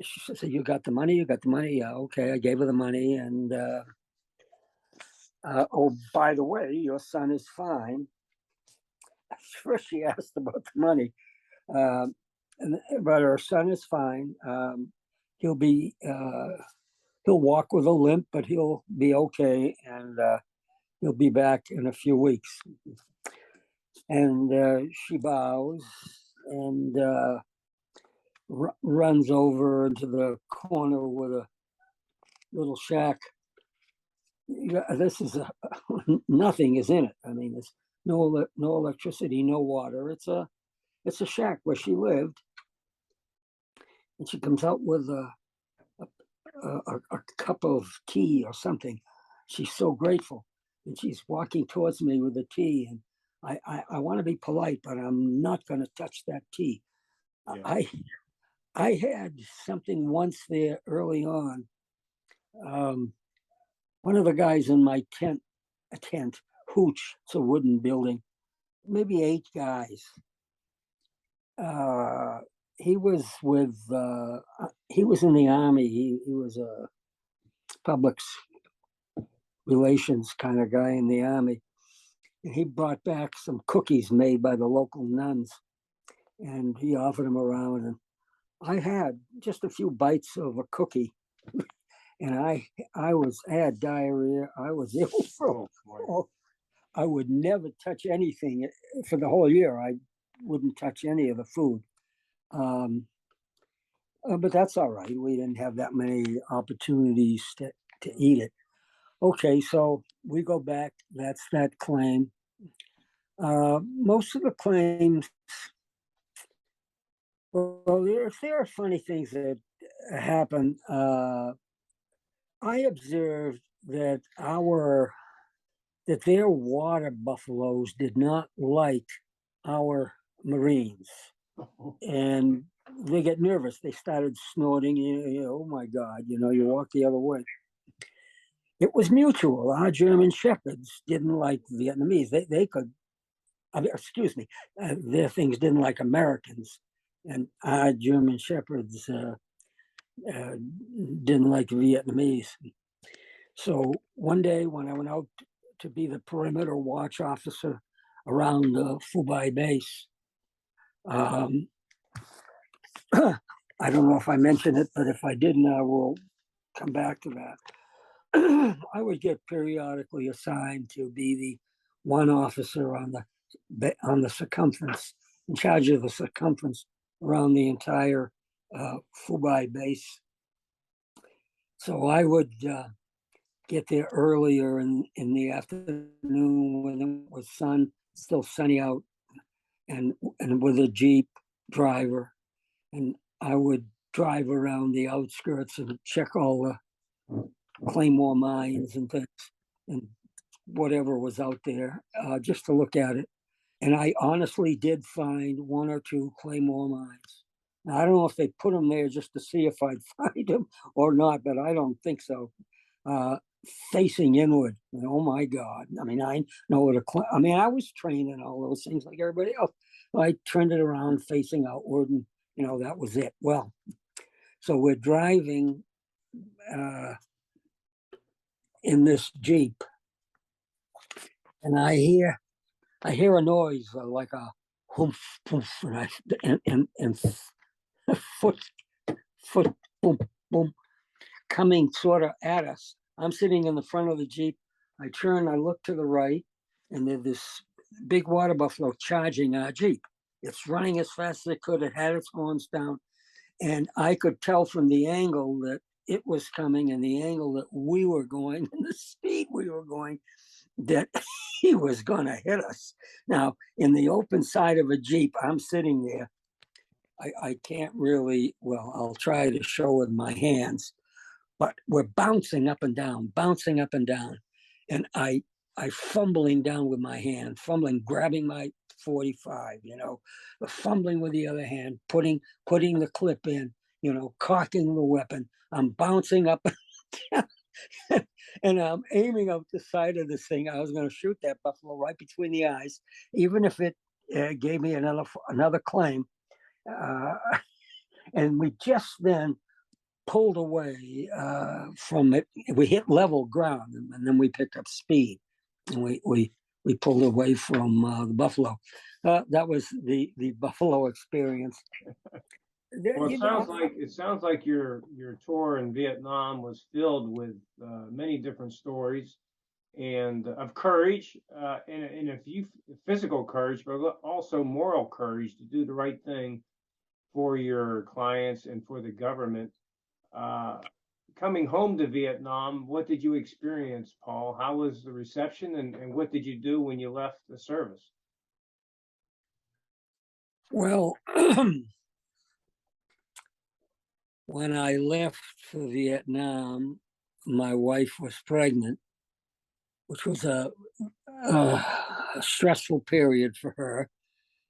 she said, you got the money? You got the money? Yeah, okay. I gave her the money. And, oh, by the way, your son is fine. First, she asked about the money. But her son is fine. He'll walk with a limp, but he'll be okay. And he'll be back in a few weeks. And she bows and runs over into the corner with a little shack. This is nothing is in it. I mean, there's no electricity, no water. It's a shack where she lived, and she comes out with a cup of tea or something. She's so grateful, and she's walking towards me with the tea, and I want to be polite, but I'm not going to touch that tea. Yeah. I had something once there early on. One of the guys in my tent, hooch, it's a wooden building, maybe 8 guys. He was he was in the Army. He was a public relations kind of guy in the Army. And he brought back some cookies made by the local nuns, and he offered them around. And I had just a few bites of a cookie, and I had diarrhea. I was ill I would never touch anything for the whole year. I wouldn't touch any of the food. But that's all right. We didn't have that many opportunities to eat it. Okay, so we go back. That's that claim. Most of the claims, well, there are funny things that happen. I observed that their water buffaloes did not like our Marines, and they get nervous. They started snorting. Oh my God! You walk the other way. It was mutual. Our German shepherds didn't like Vietnamese. They could, excuse me, their things didn't like Americans, and our German shepherds didn't like Vietnamese. So one day when I went out to be the perimeter watch officer around the Phu Bai base, I don't know if I mentioned it, but if I didn't, I will come back to that. I would get periodically assigned to be the one officer on the circumference, in charge of the circumference around the entire Phu Bai base. So I would get there earlier in the afternoon when it was still sunny out, and with a Jeep driver, and I would drive around the outskirts and check all the Claymore mines and things and whatever was out there, just to look at it. And I honestly did find one or two Claymore mines. Now, I don't know if they put them there just to see if I'd find them or not, but I don't think so. Facing inward, and oh my God! I mean, I know what I mean, I was trained in all those things like everybody else. I turned it around, facing outward, and that was it. Well, so we're driving in this Jeep, and I hear a noise like a humph, humph, and foot, boom, boom, coming sort of at us. I'm sitting in the front of the Jeep. I turn, I look to the right, and there's this big water buffalo charging our Jeep. It's running as fast as it could. It had its horns down, and I could tell from the angle that it was coming and the angle that we were going and the speed we were going, that he was going to hit us. Now, in the open side of a Jeep, I'm sitting there. I can't really, well, I'll try to show with my hands, but we're bouncing up and down, and I fumbling down with my hand, grabbing my 45, fumbling with the other hand, putting the clip in, cocking the weapon. I'm bouncing up and down, and I'm aiming up the side of this thing. I was going to shoot that buffalo right between the eyes, even if it gave me another claim. And we just then pulled away from it. We hit level ground, and then we picked up speed, and we pulled away from the buffalo. That was the buffalo experience. Well, it sounds like your tour in Vietnam was filled with many different stories and of courage, and a few physical courage, but also moral courage to do the right thing for your clients and for the government. Coming home to Vietnam, what did you experience, Paul? How was the reception, and what did you do when you left the service? Well, when I left for Vietnam, my wife was pregnant, which was a stressful period for her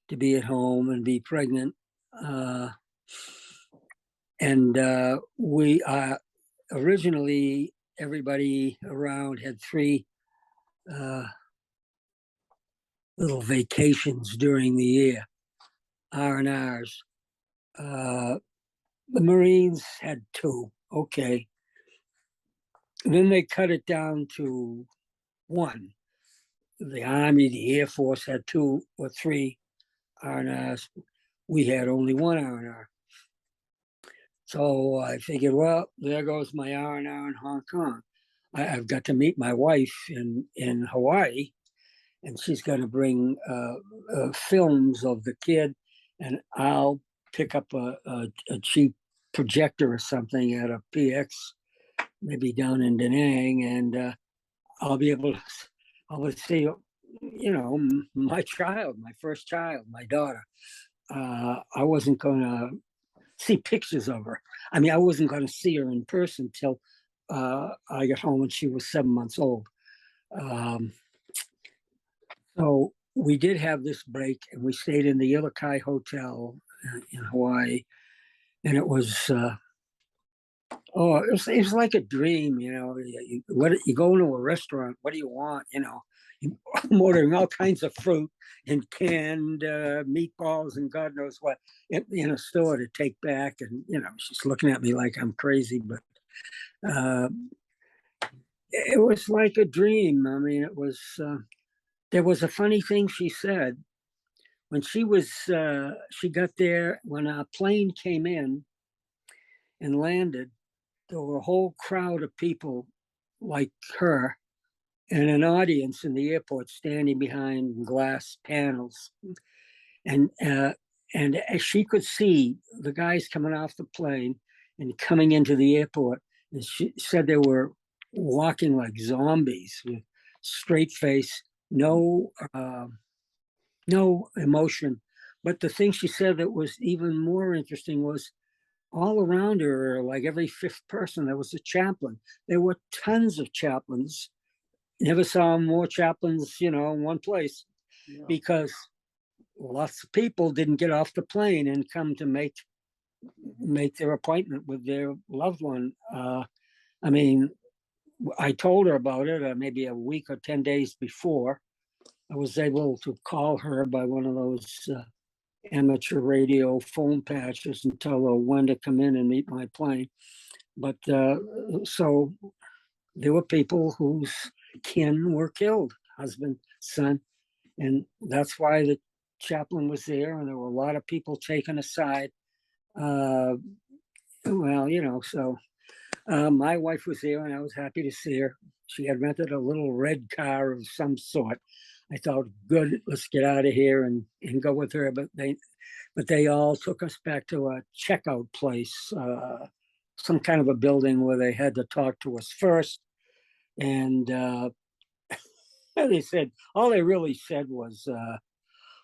to be at home and be pregnant. And we originally, everybody around had 3 little vacations during the year, R&Rs. The Marines had 2, okay. And then they cut it down to 1. The Army, the Air Force had 2 or 3 R&Rs. We had only 1 R&R. So I figured, well, there goes my R&R in Hong Kong. I've got to meet my wife in Hawaii, and she's going to bring films of the kid, and I'll pick up a cheap projector or something at a PX, maybe down in Da Nang, and I'll be able to see, my child, my first child, my daughter. I wasn't going to see pictures of her. I mean, I wasn't going to see her in person till I got home when she was 7 months old. So we did have this break, and we stayed in the Ilokai Hotel in Hawaii, and it was it was like a dream. You go into a restaurant, what do you want? I'm ordering all kinds of fruit and canned meatballs and God knows what in a store to take back, and she's looking at me like I'm crazy, but it was like a dream. I mean, it was. There was a funny thing she said when she got there, when our plane came in and landed. There were a whole crowd of people like her and an audience in the airport standing behind glass panels. And as she could see the guys coming off the plane and coming into the airport, and she said there were walking like zombies with straight face, no emotion. But the thing she said that was even more interesting was all around her, like every fifth person, there was a chaplain. There were tons of chaplains. Never saw more chaplains, in one place, Yeah. because lots of people didn't get off the plane and come to make their appointment with their loved one. I mean, I told her about it maybe a week or 10 days before. I was able to call her by one of those amateur radio phone patches and tell her when to come in and meet my plane. But so there were people whose kin were killed, husband, son, and that's why the chaplain was there, and there were a lot of people taken aside. Uh, so my wife was there, and I was happy to see her. She had rented a little red car of some sort. I thought, good, let's get out of here and go with her. But they all took us back to a checkout place, some kind of a building where they had to talk to us first. And they said, all they really said was,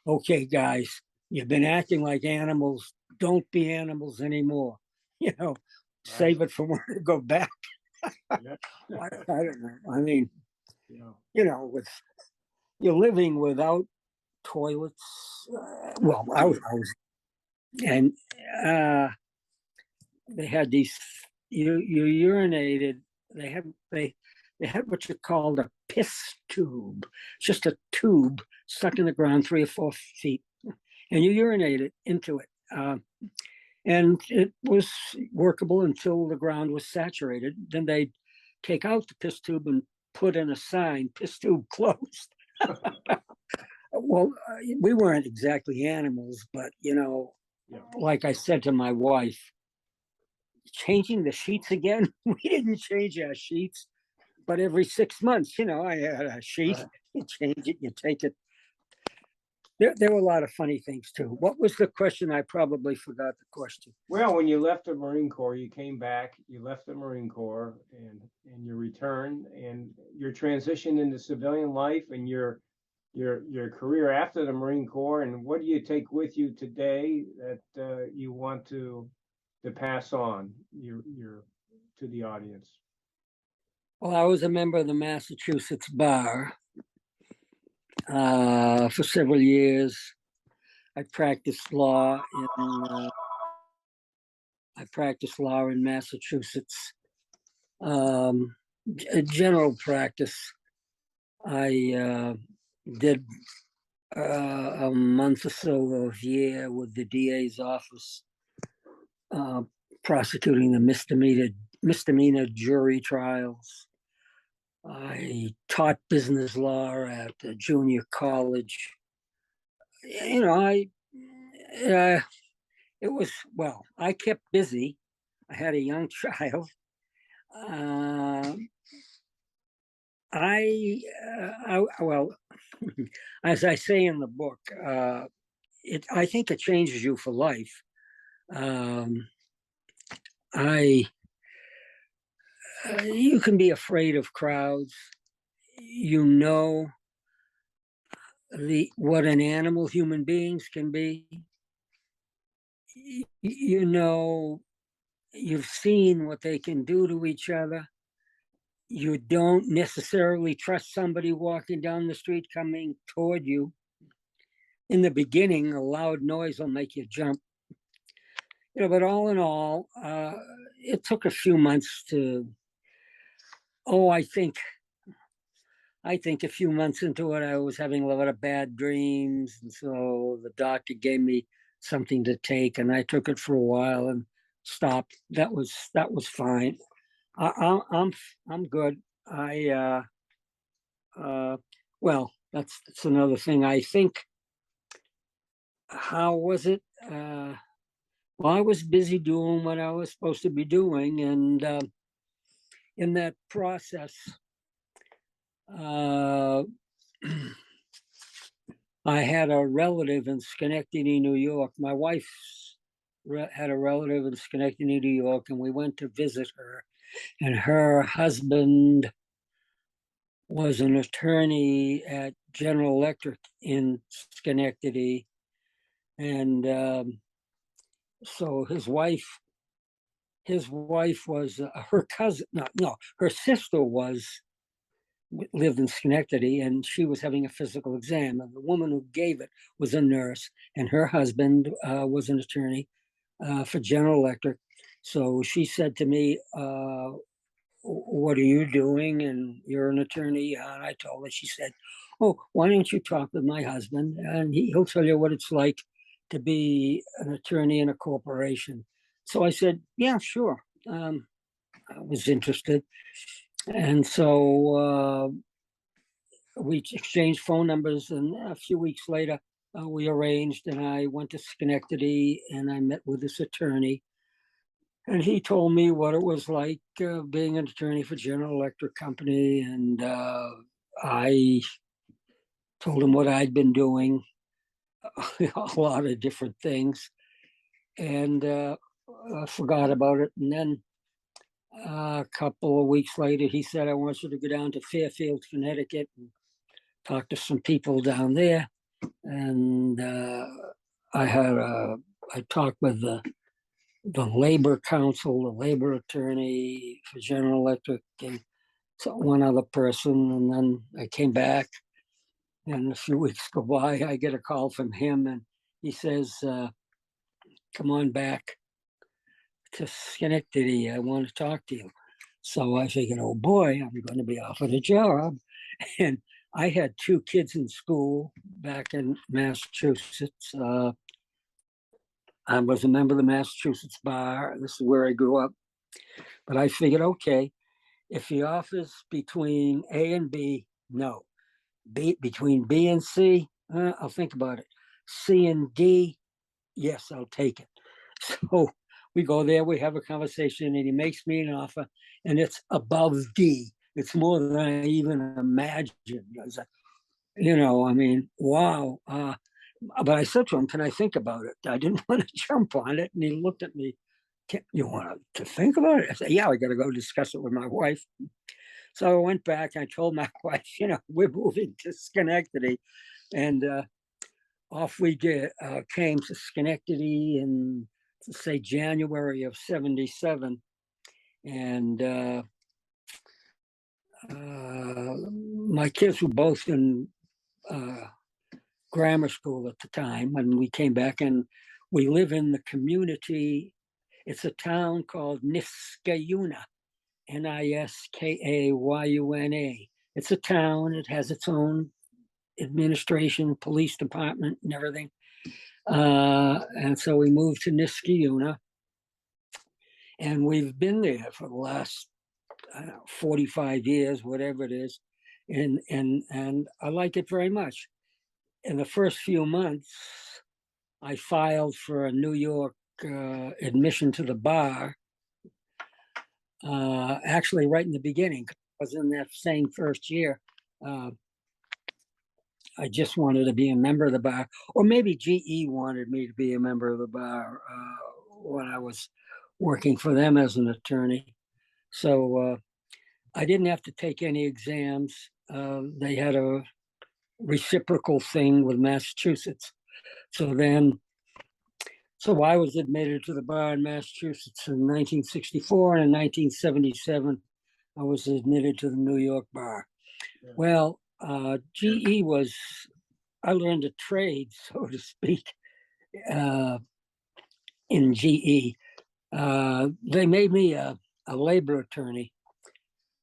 okay, guys, you've been acting like animals. Don't be animals anymore. Save it for when you go back. Yeah. I don't know. I mean, Yeah. with you're living without toilets. Well, I was, and they had these. You urinated. They had what you called a piss tube, just a tube stuck in the ground 3 or 4 feet, and you urinated into it. And it was workable until the ground was saturated. Then they'd take out the piss tube and put in a sign, piss tube closed. Well, we weren't exactly animals, but, like I said to my wife, changing the sheets again, we didn't change our sheets, but every 6 months, I had a sheet, you change it, you take it. There were a lot of funny things too. What was the question? I probably forgot the question. Well, when you left the Marine Corps, you came back, you left the Marine Corps and you returned and your transition into civilian life and your career after the Marine Corps, and what do you take with you today that you want to pass on your to the audience? Well, I was a member of the Massachusetts Bar for several years. I practiced law in Massachusetts. General practice. I did a month or so of year with the DA's office, prosecuting the misdemeanor jury trials. I taught business law at a junior college. I kept busy. I had a young child. Well, as I say in the book, I think it changes you for life. You can be afraid of crowds. What an animal human beings can be. You've seen what they can do to each other. You don't necessarily trust somebody walking down the street coming toward you. In the beginning, a loud noise will make you jump. But all in all, it took a few months I think a few months into it, I was having a lot of bad dreams. And so the doctor gave me something to take and I took it for a while and stopped. That was fine. I'm good. Well, that's another thing. I think, how was it? Well, I was busy doing what I was supposed to be doing. And in that process, I had a relative in Schenectady, New York. My wife had a relative in Schenectady, New York, and we went to visit her. and her husband was an attorney at General Electric in Schenectady. And so his wife was her cousin. No, her sister lived in Schenectady, and she was having a physical exam. And the woman who gave it was a nurse, and her husband was an attorney for General Electric. So she said to me, what are you doing? And you're an attorney. And I told her, she said, oh, why don't you talk with my husband? And he'll tell you what it's like to be an attorney in a corporation. So I said, yeah, sure. I was interested. And so we exchanged phone numbers. And a few weeks later, we arranged, and I went to Schenectady and I met with this attorney. And he told me what it was like being an attorney for General Electric Company. And I told him what I'd been doing, a lot of different things, and forgot about it. And then a couple of weeks later, he said, I want you to go down to Fairfield, Connecticut, and talk to some people down there. And I talked with the labor council, the labor attorney for General Electric, and so one other person. And then I came back, and a few weeks go by, I get a call from him, and he says, come on back to Schenectady. I want to talk to you. So I figured, oh boy, I'm going to be offered a job. And I had two kids in school back in Massachusetts. I was a member of the Massachusetts Bar. This is where I grew up. But I figured, okay, if he offers between A and B, no. Between B and C, I'll think about it. C and D, yes, I'll take it. So we go there, we have a conversation, and he makes me an offer, and it's above D. It's more than I even imagined. I mean, wow. But I said to him, can I think about it? I didn't want to jump on it. And he looked at me, you want to think about it? I said, yeah, I got to go discuss it with my wife. So I went back, I told my wife, we're moving to Schenectady. And off we came to Schenectady in, say, January of 77. And my kids were both in grammar school at the time. And we came back, and we live in the community. It's a town called Niskayuna, Niskayuna. It's a town. It has its own administration, police department, and everything. And so we moved to Niskayuna, and we've been there for the last 45 years, whatever it is, and I like it very much. In the first few months, I filed for a New York admission to the bar. Actually, right in the beginning, I was in that same first year. I just wanted to be a member of the bar, or maybe GE wanted me to be a member of the bar when I was working for them as an attorney. So I didn't have to take any exams. They had a reciprocal thing with Massachusetts. So I was admitted to the bar in Massachusetts in 1964, and in 1977, I was admitted to the New York bar. Yeah. Well, GE was, I learned a trade, so to speak, in GE. They made me a labor attorney,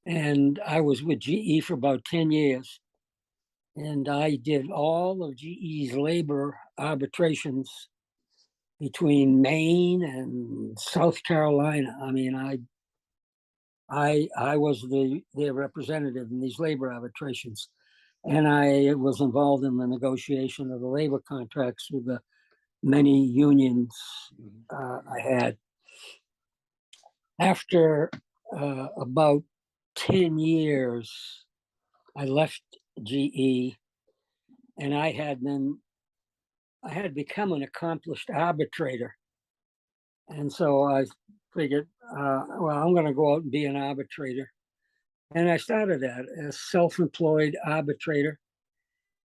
and I was with GE for about 10 years. And I did all of GE's labor arbitrations between Maine and South Carolina. I mean, I was their representative in these labor arbitrations, and I was involved in the negotiation of the labor contracts with the many unions I had. After about 10 years, I left GE, and I had become an accomplished arbitrator. And so I figured, well, I'm going to go out and be an arbitrator. And I started that as self-employed arbitrator.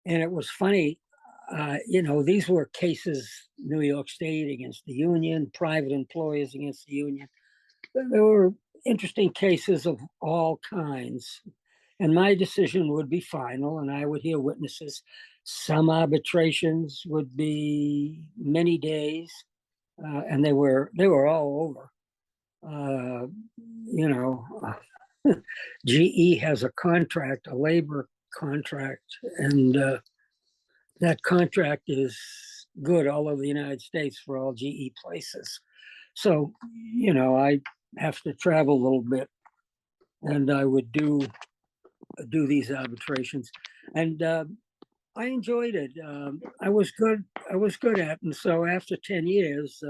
And it was funny, these were cases, New York State against the union, private employers against the union. There were interesting cases of all kinds. And my decision would be final, and I would hear witnesses. Some arbitrations would be many days, and they were all over. You know, GE has a contract, a labor contract, and that contract is good all over the United States for all GE places. So, I have to travel a little bit, and I would do these arbitrations, and I enjoyed it. I was good. I was good at it. And so after 10 years,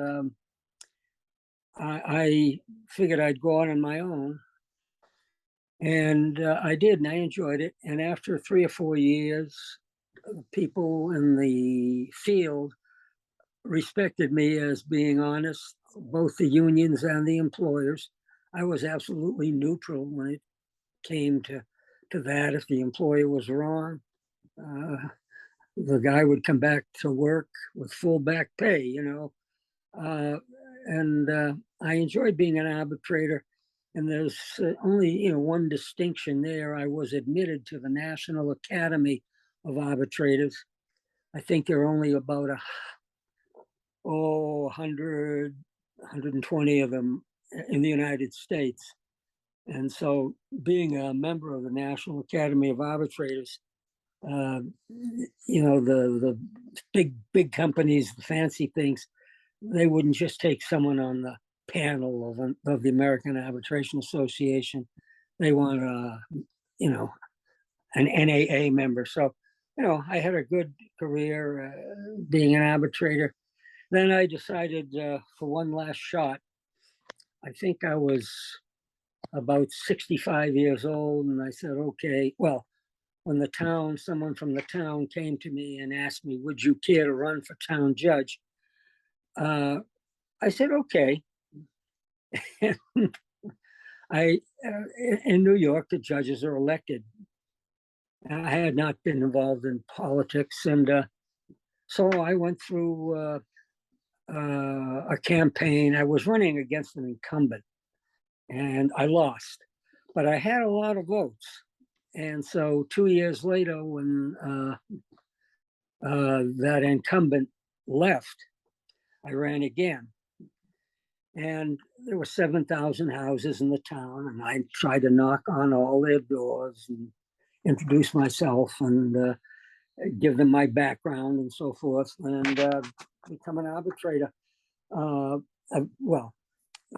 I figured I'd go out on my own, and I did, and I enjoyed it. And after 3 or 4 years, people in the field respected me as being honest, both the unions and the employers. I was absolutely neutral when it came to that. If the employer was wrong, the guy would come back to work with full back pay, and I enjoyed being an arbitrator. And there's only one distinction there. I was admitted to the National Academy of Arbitrators. I think there are only about 100, 120 of them in the United States. And so being a member of the National Academy of Arbitrators, the big companies, the fancy things, they wouldn't just take someone on the panel of the American Arbitration Association. They want an NAA member. So, I had a good career being an arbitrator. Then I decided for one last shot. I think I was about 65 years old, and I said, okay, well, when someone from the town came to me and asked me, would you care to run for town judge? I said, okay. In New York, the judges are elected. I had not been involved in politics, and so I went through a campaign. I was running against an incumbent, and I lost, but I had a lot of votes. And so 2 years later, when that incumbent left, I ran again. And there were 7,000 houses in the town, and I tried to knock on all their doors and introduce myself and give them my background and so forth, and become an arbitrator.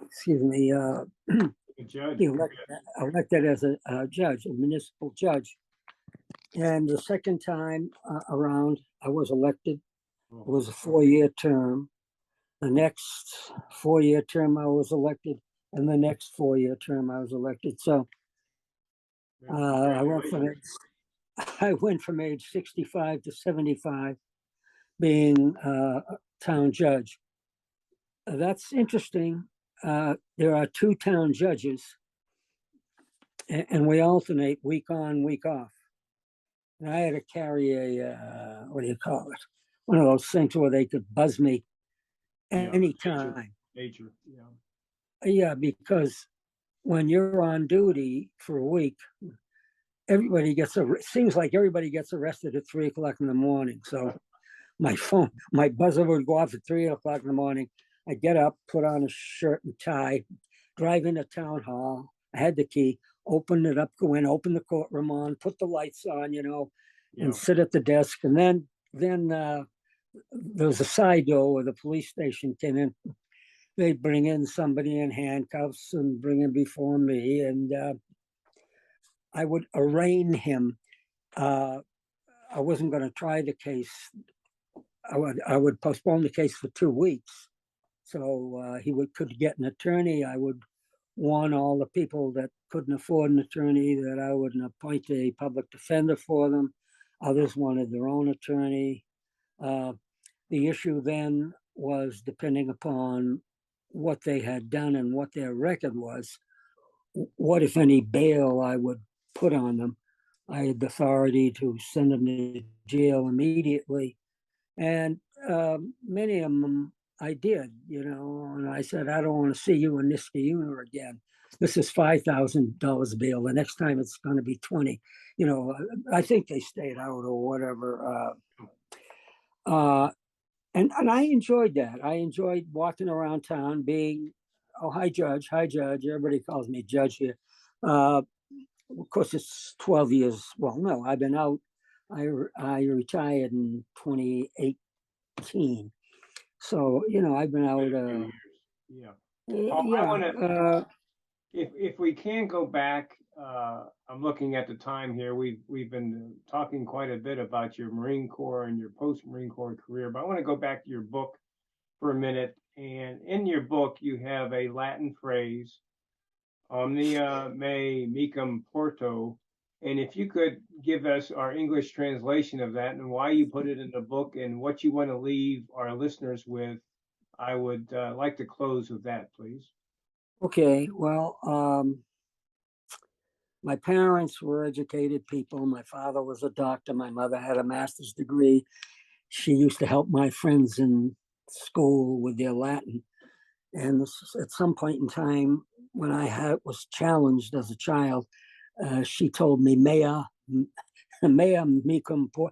Excuse me, Judge. elected as a judge, a municipal judge. And the second time around, I was elected. It was a 4-year term. The next 4-year term, I was elected, and the next 4-year term, I was elected. So I went from age 65 to 75, being a town judge. That's interesting. There are 2 town judges, and we alternate week on, week off. And I had to carry a what do you call it? One of those things where they could buzz me anytime. Nature, yeah. Yeah, because when you're on duty for a week, seems like everybody gets arrested at 3:00 in the morning. So my buzzer would go off at 3:00 in the morning. I'd get up, put on a shirt and tie, drive into town hall. I had the key, open it up, go in, open the courtroom on, put the lights on, and sit at the desk. And then there was a side door where the police station came in. They'd bring in somebody in handcuffs and bring him before me, and I would arraign him. I wasn't going to try the case. I would postpone the case for 2 weeks, so he could get an attorney. I would warn all the people that couldn't afford an attorney that I would appoint a public defender for them. Others wanted their own attorney. The issue then was, depending upon what they had done and what their record was, what, if any, bail I would put on them. I had the authority to send them to jail immediately. And many of them I did, and I said, I don't want to see you in this unit again. This is $5,000 bail. The next time it's going to be 20. I think they stayed out or whatever. And I enjoyed that. I enjoyed walking around town, being, oh, hi, Judge. Hi, Judge. Everybody calls me Judge here. Of course, it's 12 years. Well, no, I've been out. I retired in 2018. So, I've been out. Yeah. Paul, I Yeah. want to, if we can go back, I'm looking at the time here. We've been talking quite a bit about your Marine Corps and your post-Marine Corps career, but I want to go back to your book for a minute. And in your book, you have a Latin phrase, omnia me mecum porto. And if you could give us our English translation of that and why you put it in the book and what you want to leave our listeners with, I would like to close with that, please. Okay. Well, my parents were educated people. My father was a doctor. My mother had a master's degree. She used to help my friends in school with their Latin. And at some point in time, when I was challenged as a child, she told me, mea me comporto.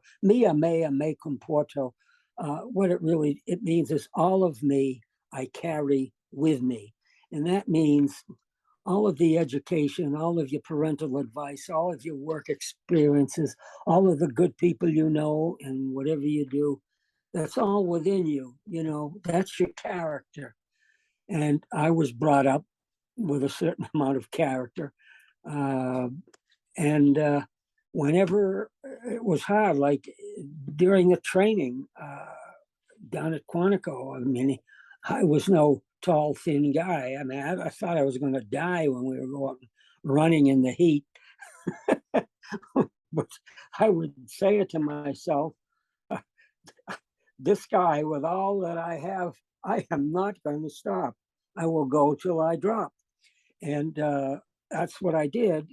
What it means is all of me I carry with me. And that means all of the education, all of your parental advice, all of your work experiences, all of the good people you know, and whatever you do, that's all within you. That's your character. And I was brought up with a certain amount of character. And whenever it was hard, like during the training down at Quantico, I mean, I was no tall, thin guy. I mean, I thought I was going to die when we were going running in the heat. But I would say it to myself, this guy, with all that I have, I am not going to stop. I will go till I drop. And that's what I did.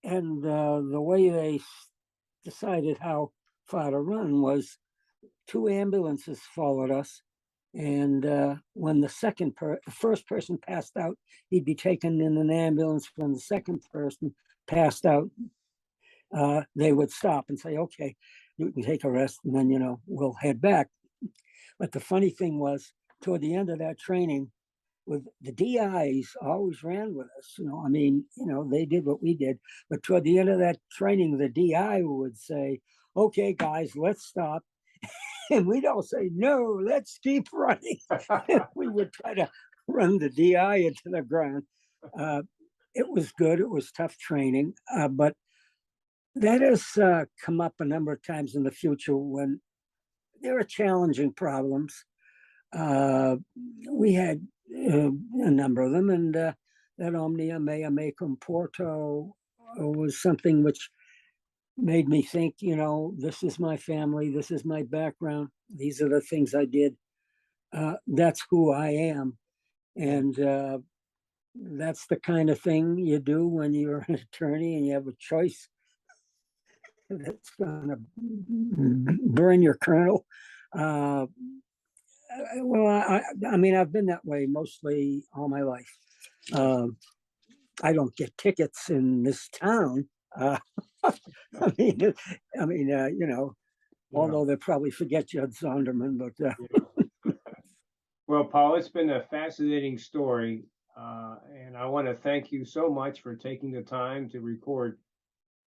And the way they decided how far to run was 2 ambulances followed us. And when the first person passed out, he'd be taken in an ambulance. When the second person passed out, they would stop and say, okay, you can take a rest, and then, we'll head back. But the funny thing was, toward the end of that training, with the DIs always ran with us. I mean, they did what we did. But toward the end of that training, the DI would say, okay, guys, let's stop. And we'd all say, no, let's keep running. We would try to run the DI into the ground. It was good. It was tough training. But that has come up a number of times in the future when there are challenging problems. We had a number of them, and that omnia mea mecum porto was something which made me think, this is my family, this is my background, these are the things I did. That's who I am. And that's the kind of thing you do when you're an attorney and you have a choice that's going to burn your kernel. Well, I mean, I've been that way mostly all my life. I don't get tickets in this town. I mean, although they probably forget Judge Zonderman, but. Well, Paul, it's been a fascinating story, and I want to thank you so much for taking the time to record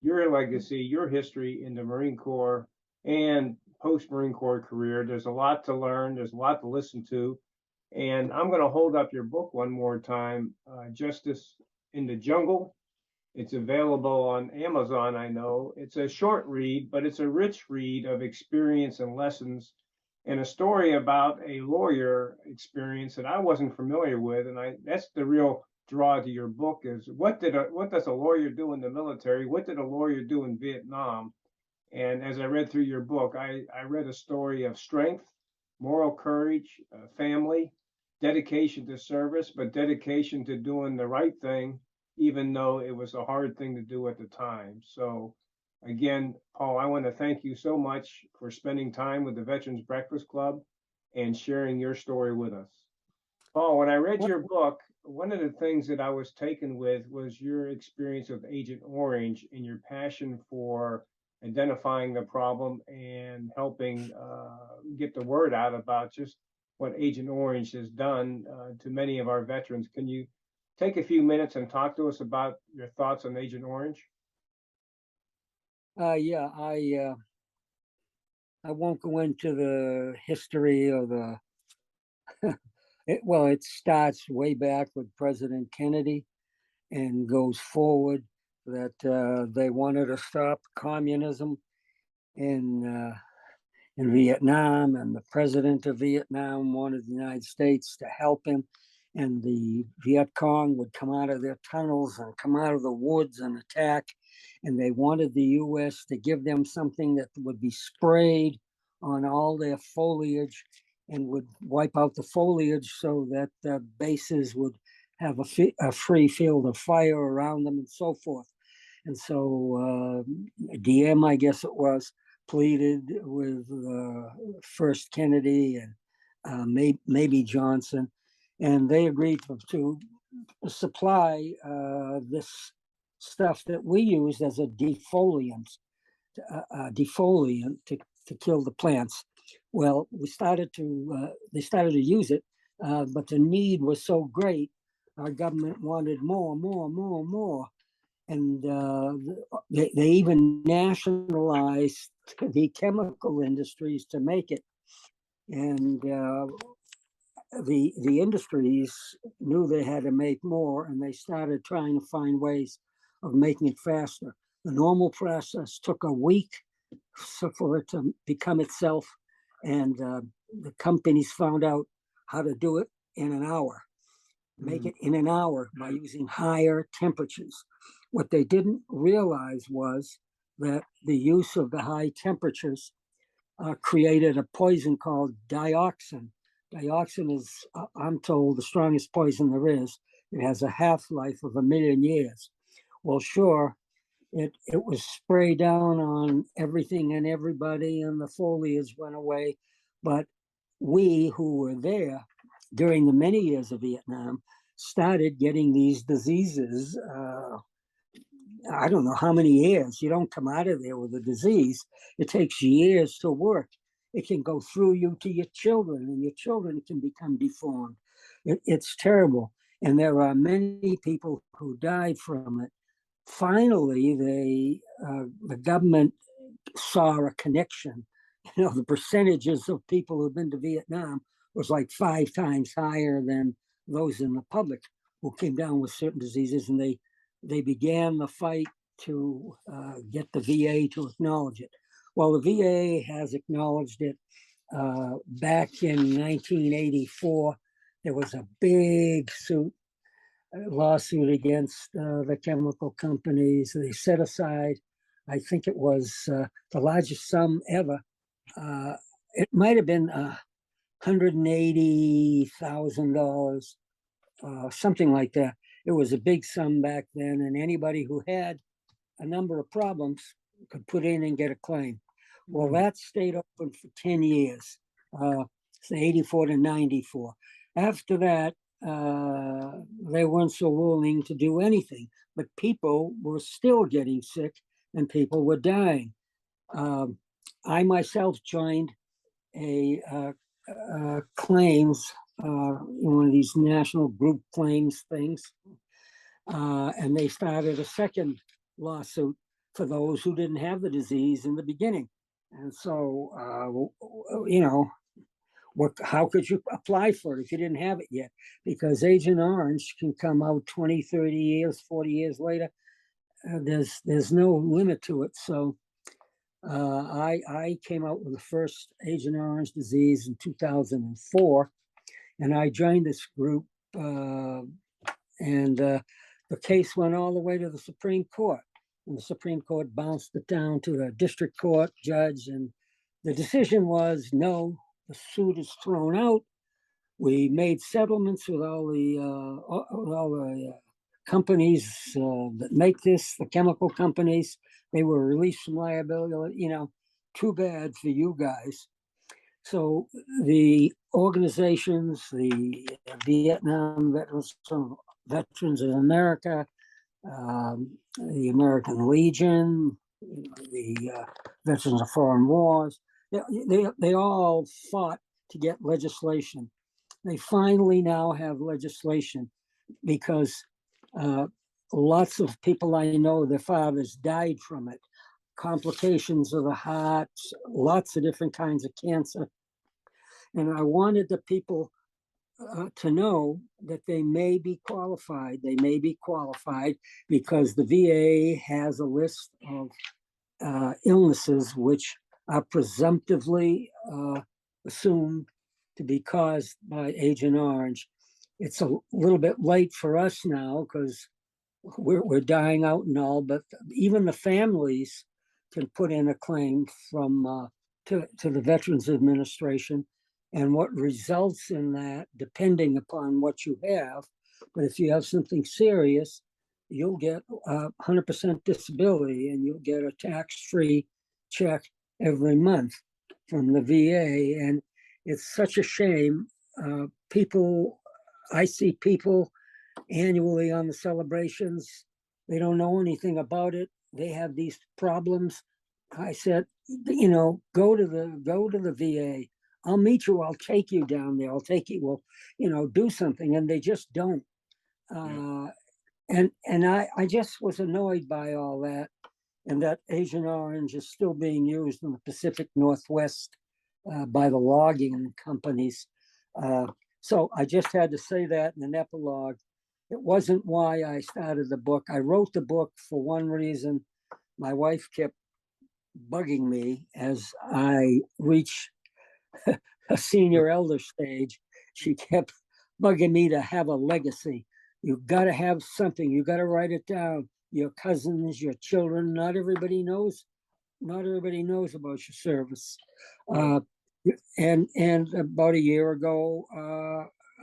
your legacy, your history in the Marine Corps and post-Marine Corps career. There's a lot to learn. There's a lot to listen to. And I'm going to hold up your book one more time, Justice in the Jungle. It's available on Amazon, I know. It's a short read, but it's a rich read of experience and lessons and a story about a lawyer experience that I wasn't familiar with. And that's the real draw to your book is what does a lawyer do in the military? What did a lawyer do in Vietnam? And as I read through your book, I read a story of strength, moral courage, family, dedication to service, but dedication to doing the right thing, even though it was a hard thing to do at the time. So, again, Paul, I want to thank you so much for spending time with the Veterans Breakfast Club and sharing your story with us. Paul, when I read your book, one of the things that I was taken with was your experience with Agent Orange and your passion for identifying the problem and helping get the word out about just what Agent Orange has done to many of our veterans. Can you take a few minutes and talk to us about your thoughts on Agent Orange? Yeah, I won't go into the history of the. Well, it starts way back with President Kennedy and goes forward that they wanted to stop communism in in Vietnam, and the president of Vietnam wanted the United States to help him. And the Viet Cong would come out of their tunnels and come out of the woods and attack. And they wanted the U.S. to give them something that would be sprayed on all their foliage and would wipe out the foliage so that the bases would have a free field of fire around them and so forth. And so DM, I guess it was, pleaded with first Kennedy and maybe Johnson, and they agreed to supply this stuff that we used as a defoliant, to kill the plants. Well, they started to use it, but the need was so great, our government wanted more. And they even nationalized the chemical industries to make it. And the industries knew they had to make more, and they started trying to find ways of making it faster. The normal process took a week for it to become itself, and the companies found out how to do it in an hour. Make it in an hour by using higher temperatures. What they didn't realize was that the use of the high temperatures created a poison called dioxin. Dioxin is, I'm told, the strongest poison there is. It has a half-life of 1,000,000 years. Well, sure, it was sprayed down on everything and everybody, and the foliage went away. But we who were there during the many years of Vietnam started getting these diseases. I don't know how many years. You don't come out of there with a disease. It takes years to work. It can go through you to your children, and your children can become deformed. It's terrible. And there are many people who died from it. Finally, the government saw a connection. You know, the percentages of people who've been to Vietnam was like 5 times higher than those in the public who came down with certain diseases, and they began the fight to get the VA to acknowledge it. Well, the VA has acknowledged it. Back in 1984, there was a big lawsuit against the chemical companies. They set aside, I think it was the largest sum ever. It might have been $180,000, something like that. It was a big sum back then, and anybody who had a number of problems could put in and get a claim. Well, that stayed open for 10 years, 84 to 94. After that, they weren't so willing to do anything, but people were still getting sick and people were dying. I myself joined a claims, one of these national group claims things, and they started a second lawsuit for those who didn't have the disease in the beginning. And so, how could you apply for it if you didn't have it yet? Because Agent Orange can come out 20, 30 years, 40 years later. There's no limit to it. So I came out with the first Agent Orange disease in 2004, and I joined this group, and the case went all the way to the Supreme Court. And the Supreme Court bounced it down to the district court judge, and the decision was no, the suit is thrown out. we made settlements with all the companies that make this, the chemical companies. They were released from liability. You know, too bad for you guys. So the organizations, the Vietnam Veterans of America, the American Legion, the Veterans of Foreign Wars, they all fought to get legislation. They finally now have legislation because lots of people I know, their fathers died from it. Complications of the heart, lots of different kinds of cancer. And I wanted the people to know that they may be qualified. They may be qualified because the VA has a list of illnesses which are presumptively assumed to be caused by Agent Orange. It's a little bit late for us now because we're dying out and all, but even the families can put in a claim from to the Veterans Administration, and what results in that, depending upon what you have. But if you have something serious, you'll get 100% disability, and you'll get a tax-free check every month from the VA. And it's such a shame. I see people annually on the celebrations. They don't know anything about it. They have these problems. I said, you know, go to the VA. I'll meet you. I'll take you down there. I'll take you. Well, you know, do something, and they just don't. And I just was annoyed by all that, and that Agent Orange is still being used in the Pacific Northwest by the logging companies. So I just had to say that in an epilogue. It wasn't why I started the book. I wrote the book for one reason. My wife kept bugging me as I reached a senior elder stage. She kept bugging me to have a legacy. You got to have something. You got to write it down. Your cousins, your children, not everybody knows about your service. And about a year ago,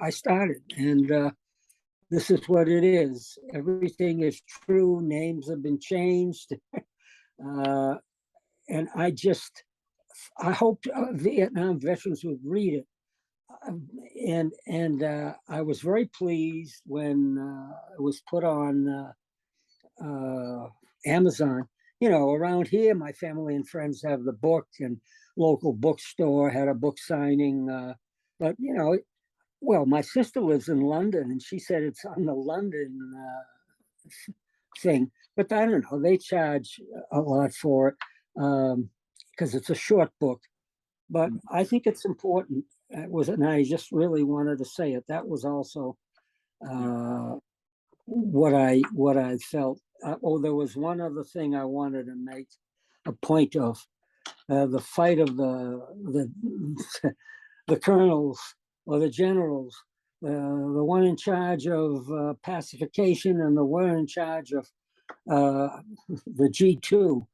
I started, and this is what it is. Everything is true. Names have been changed. And I hoped Vietnam veterans would read it. And I was very pleased when it was put on Amazon. You know, around here, my family and friends have the book, and local bookstore had a book signing. But, you know, well, my sister lives in London, and she said it's on the London thing. But I don't know, they charge a lot for it because it's a short book. But I think it's important. And I just really wanted to say it. That was also what I felt. There was one other thing I wanted to make a point of. The fight of the colonels or the generals, the one in charge of pacification and the one in charge of the G2.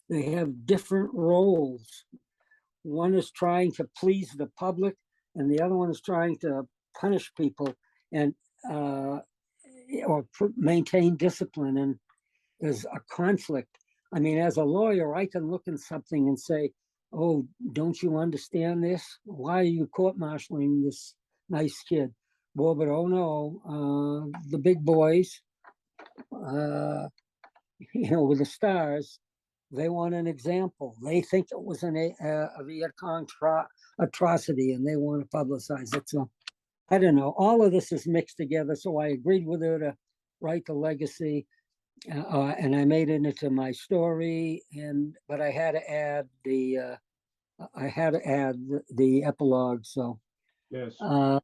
They have different roles. One is trying to please the public, and the other one is trying to punish people and or maintain discipline. And there's a conflict. I mean, as a lawyer, I can look at something and say, "Oh, don't you understand this? Why are you court-martialing this nice kid?" Well, but oh no, the big boys, you know, with the stars, they want an example. They think it was a Viet Cong atrocity, and they want to publicize it. So I don't know. All of this is mixed together. So I agreed with her to write the legacy, and I made it into my story. But I had to add the epilogue. So Yes. I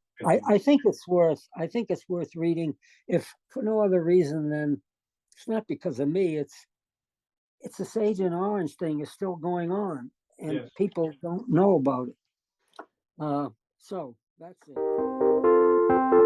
think it's worth reading, if for no other reason than it's not because of me. It's this Agent Orange thing is still going on, and Yes. people don't know about it. So that's it.